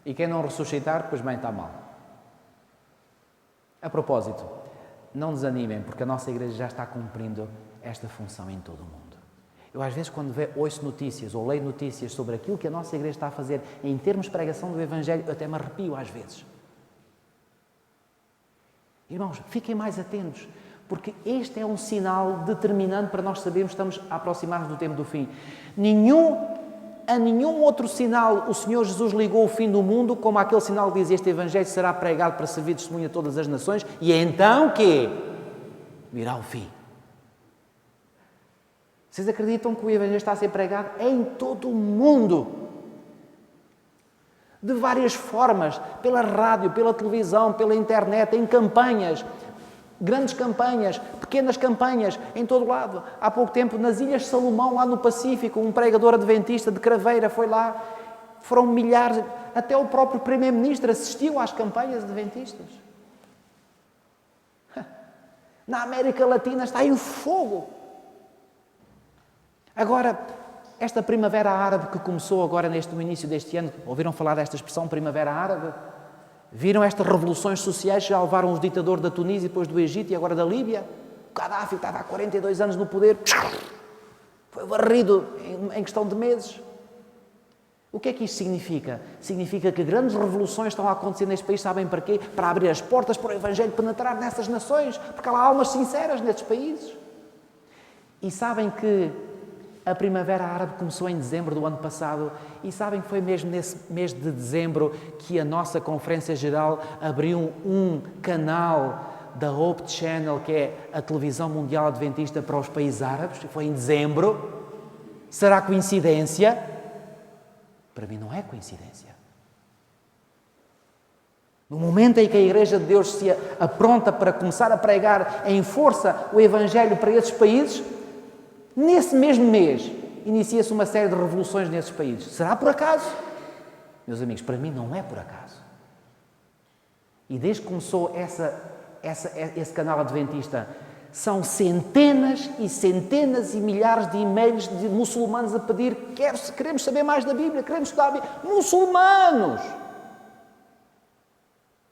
E quem não ressuscitar, pois bem, está mal. A propósito, não desanimem, porque a nossa igreja já está cumprindo esta função em todo o mundo. Eu às vezes quando ouço notícias ou leio notícias sobre aquilo que a nossa igreja está a fazer em termos de pregação do Evangelho, eu até me arrepio às vezes. Irmãos, fiquem mais atentos, porque este é um sinal determinante para nós sabermos que estamos a aproximar-nos do tempo do fim. A nenhum outro sinal o Senhor Jesus ligou o fim do mundo como aquele sinal que diz: este Evangelho será pregado para servir de testemunho a todas as nações e então quê? Virá o fim. Vocês acreditam que o Evangelho está a ser pregado em todo o mundo? de várias formas, pela rádio, pela televisão, pela internet, em campanhas, grandes campanhas, pequenas campanhas, em todo lado. Há pouco tempo, nas Ilhas Salomão, lá no Pacífico, um pregador adventista de Craveira foi lá, foram milhares, até o próprio primeiro-ministro assistiu às campanhas adventistas. Na América Latina está em fogo. Agora, esta primavera árabe que começou agora no início deste ano, ouviram falar desta expressão primavera árabe? Viram estas revoluções sociais que já levaram os ditadores da Tunísia, depois do Egito e agora da Líbia? O Gaddafi estava há 42 anos no poder, foi varrido em questão de meses. O que é que isto significa? Significa que grandes revoluções estão a acontecer neste país, sabem para quê? Para abrir as portas para o Evangelho penetrar nessas nações, porque há almas sinceras nestes países. E sabem que a Primavera Árabe começou em dezembro do ano passado e sabem que foi mesmo nesse mês de dezembro que a nossa Conferência Geral abriu um canal da Hope Channel, que é a televisão mundial adventista para os países árabes. Foi em dezembro. Será coincidência? Para mim não é coincidência. No momento em que a Igreja de Deus se apronta para começar a pregar em força o Evangelho para esses países, nesse mesmo mês inicia-se uma série de revoluções nesses países. Será por acaso? Meus amigos, para mim não é por acaso. E desde que começou esse canal adventista, são centenas e centenas e milhares de e-mails de muçulmanos a pedir: queremos saber mais da Bíblia, queremos estudar a Bíblia. Muçulmanos!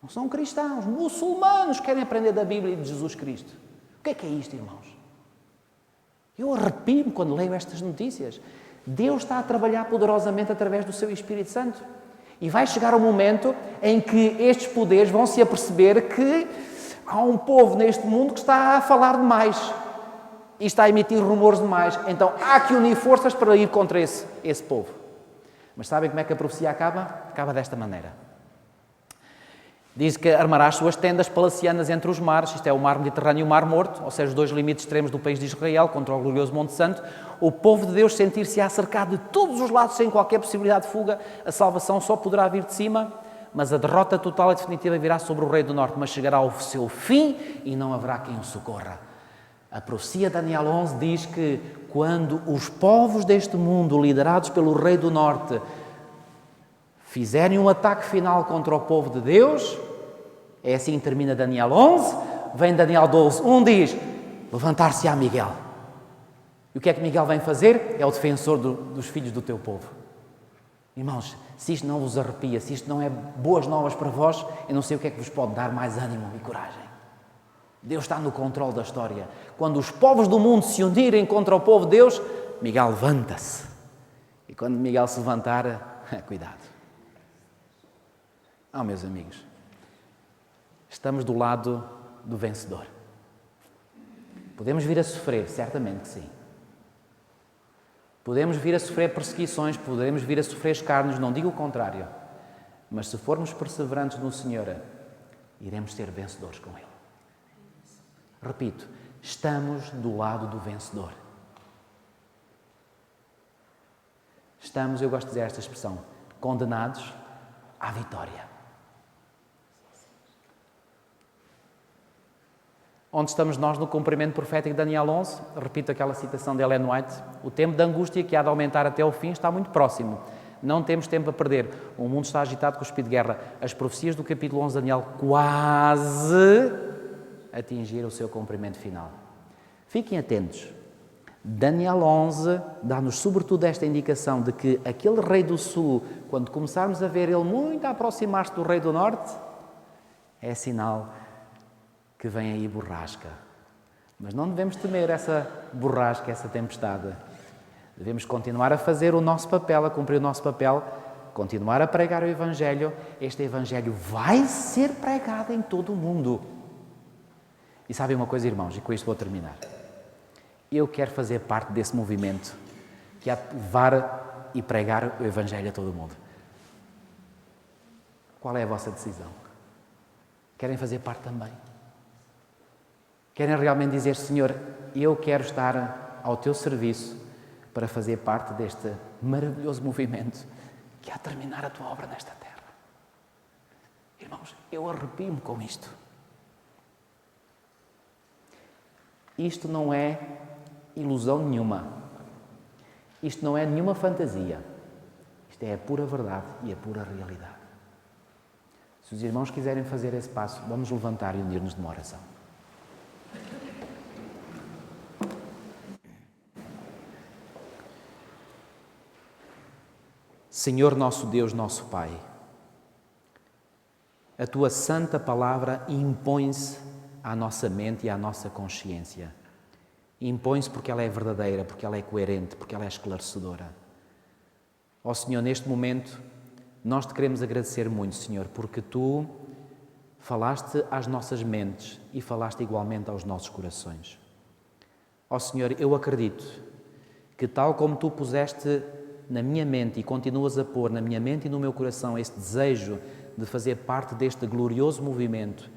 Não são cristãos, muçulmanos querem aprender da Bíblia e de Jesus Cristo. O que é isto, irmãos? Eu arrepio-me quando leio estas notícias. Deus está a trabalhar poderosamente através do seu Espírito Santo. E vai chegar um momento em que estes poderes vão se aperceber que há um povo neste mundo que está a falar demais e está a emitir rumores demais. Então há que unir forças para ir contra esse povo. Mas sabem como é que a profecia acaba? Acaba desta maneira. Diz que armará as suas tendas palacianas entre os mares, isto é o mar Mediterrâneo e o mar Morto, ou seja, os dois limites extremos do país de Israel, contra o glorioso Monte Santo. O povo de Deus sentir-se-á cercado de todos os lados sem qualquer possibilidade de fuga. A salvação só poderá vir de cima, mas a derrota total e definitiva virá sobre o rei do norte, mas chegará ao seu fim e não haverá quem o socorra. A profecia de Daniel 11 diz que quando os povos deste mundo, liderados pelo rei do norte, fizerem um ataque final contra o povo de Deus, é assim que termina Daniel 11, vem Daniel 12, diz: levantar-se-á Miguel. E o que é que Miguel vem fazer? É o defensor dos filhos do teu povo. Irmãos, se isto não vos arrepia, se isto não é boas novas para vós, eu não sei o que é que vos pode dar mais ânimo e coragem. Deus está no controle da história. Quando os povos do mundo se unirem contra o povo de Deus, Miguel levanta-se. E quando Miguel se levantar, cuidado. Meus amigos, estamos do lado do vencedor. Podemos vir a sofrer, certamente que sim. Podemos vir a sofrer perseguições, podemos vir a sofrer escárnios, não digo o contrário. Mas se formos perseverantes no Senhor, iremos ser vencedores com Ele. Repito, estamos do lado do vencedor. Estamos, eu gosto de dizer esta expressão, condenados à vitória. Onde estamos nós no cumprimento profético de Daniel 11? Repito aquela citação de Ellen White: o tempo de angústia que há de aumentar até ao fim está muito próximo. Não temos tempo a perder. O mundo está agitado com o espírito de guerra. As profecias do capítulo 11 de Daniel quase atingiram o seu cumprimento final. Fiquem atentos. Daniel 11 dá-nos sobretudo esta indicação de que aquele rei do sul, quando começarmos a ver ele muito a aproximar-se do rei do norte, é sinal que vem aí borrasca. Mas não devemos temer essa borrasca, essa tempestade. Devemos continuar a fazer o nosso papel, a cumprir o nosso papel, continuar a pregar o Evangelho. Este Evangelho vai ser pregado em todo o mundo. E sabem uma coisa, irmãos, e com isto vou terminar. Eu quero fazer parte desse movimento que há de levar e pregar o Evangelho a todo o mundo. Qual é a vossa decisão? Querem fazer parte também? Querem realmente dizer: Senhor, eu quero estar ao teu serviço para fazer parte deste maravilhoso movimento que há de terminar a tua obra nesta terra? Irmãos, eu arrepio-me com isto. Isto não é ilusão nenhuma. Isto não é nenhuma fantasia. Isto é a pura verdade e a pura realidade. Se os irmãos quiserem fazer esse passo, vamos levantar e unir-nos numa oração. Senhor nosso Deus, nosso Pai, a Tua santa palavra impõe-se à nossa mente e à nossa consciência. Impõe-se porque ela é verdadeira, porque ela é coerente, porque ela é esclarecedora. Ó Senhor, neste momento, nós te queremos agradecer muito, Senhor, porque Tu falaste às nossas mentes e falaste igualmente aos nossos corações. Ó Senhor, eu acredito que tal como Tu puseste na minha mente e continuas a pôr na minha mente e no meu coração esse desejo de fazer parte deste glorioso movimento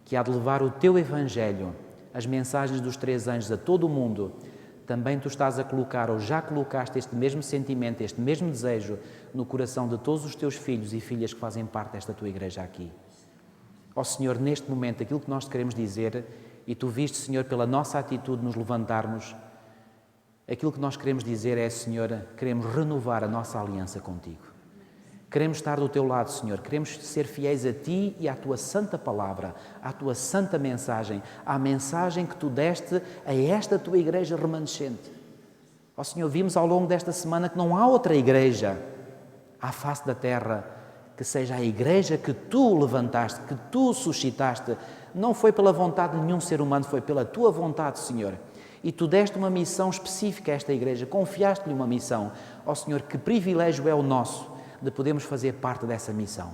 que há de levar o Teu Evangelho, as mensagens dos 3 anjos a todo o mundo, também Tu estás a colocar ou já colocaste este mesmo sentimento, este mesmo desejo no coração de todos os Teus filhos e filhas que fazem parte desta Tua igreja aqui. Ó Senhor, neste momento, aquilo que nós te queremos dizer, e Tu viste, Senhor, pela nossa atitude nos levantarmos, aquilo que nós queremos dizer é, Senhor, queremos renovar a nossa aliança contigo. Queremos estar do Teu lado, Senhor. Queremos ser fiéis a Ti e à Tua santa palavra, à Tua santa mensagem, à mensagem que Tu deste a esta Tua igreja remanescente. Ó Senhor, vimos ao longo desta semana que não há outra igreja à face da terra que seja a igreja que Tu levantaste, que Tu suscitaste. Não foi pela vontade de nenhum ser humano, foi pela Tua vontade, Senhor. E Tu deste uma missão específica a esta igreja, confiaste-lhe uma missão. Ó Senhor, que privilégio é o nosso de podermos fazer parte dessa missão,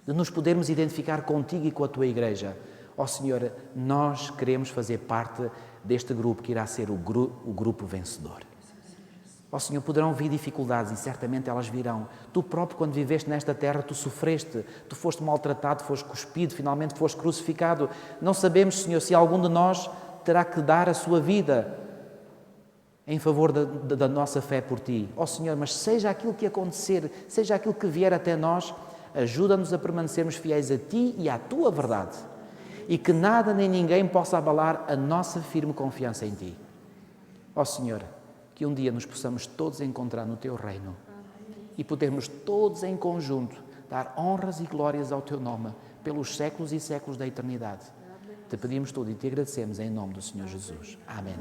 de nos podermos identificar contigo e com a Tua igreja. Ó Senhor, nós queremos fazer parte deste grupo que irá ser o grupo vencedor. Ó Senhor, poderão vir dificuldades e certamente elas virão. Tu próprio, quando viveste nesta terra, Tu sofreste, Tu foste maltratado, foste cuspido, finalmente foste crucificado. Não sabemos, Senhor, se algum de nós terá que dar a sua vida em favor da nossa fé por Ti. Ó Senhor, mas seja aquilo que acontecer, seja aquilo que vier até nós, ajuda-nos a permanecermos fiéis a Ti e à Tua verdade. E que nada nem ninguém possa abalar a nossa firme confiança em Ti. Ó Senhor, que um dia nos possamos todos encontrar no Teu reino e podermos todos em conjunto dar honras e glórias ao Teu nome pelos séculos e séculos da eternidade. Te pedimos tudo e Te agradecemos em nome do Senhor Jesus. Amém.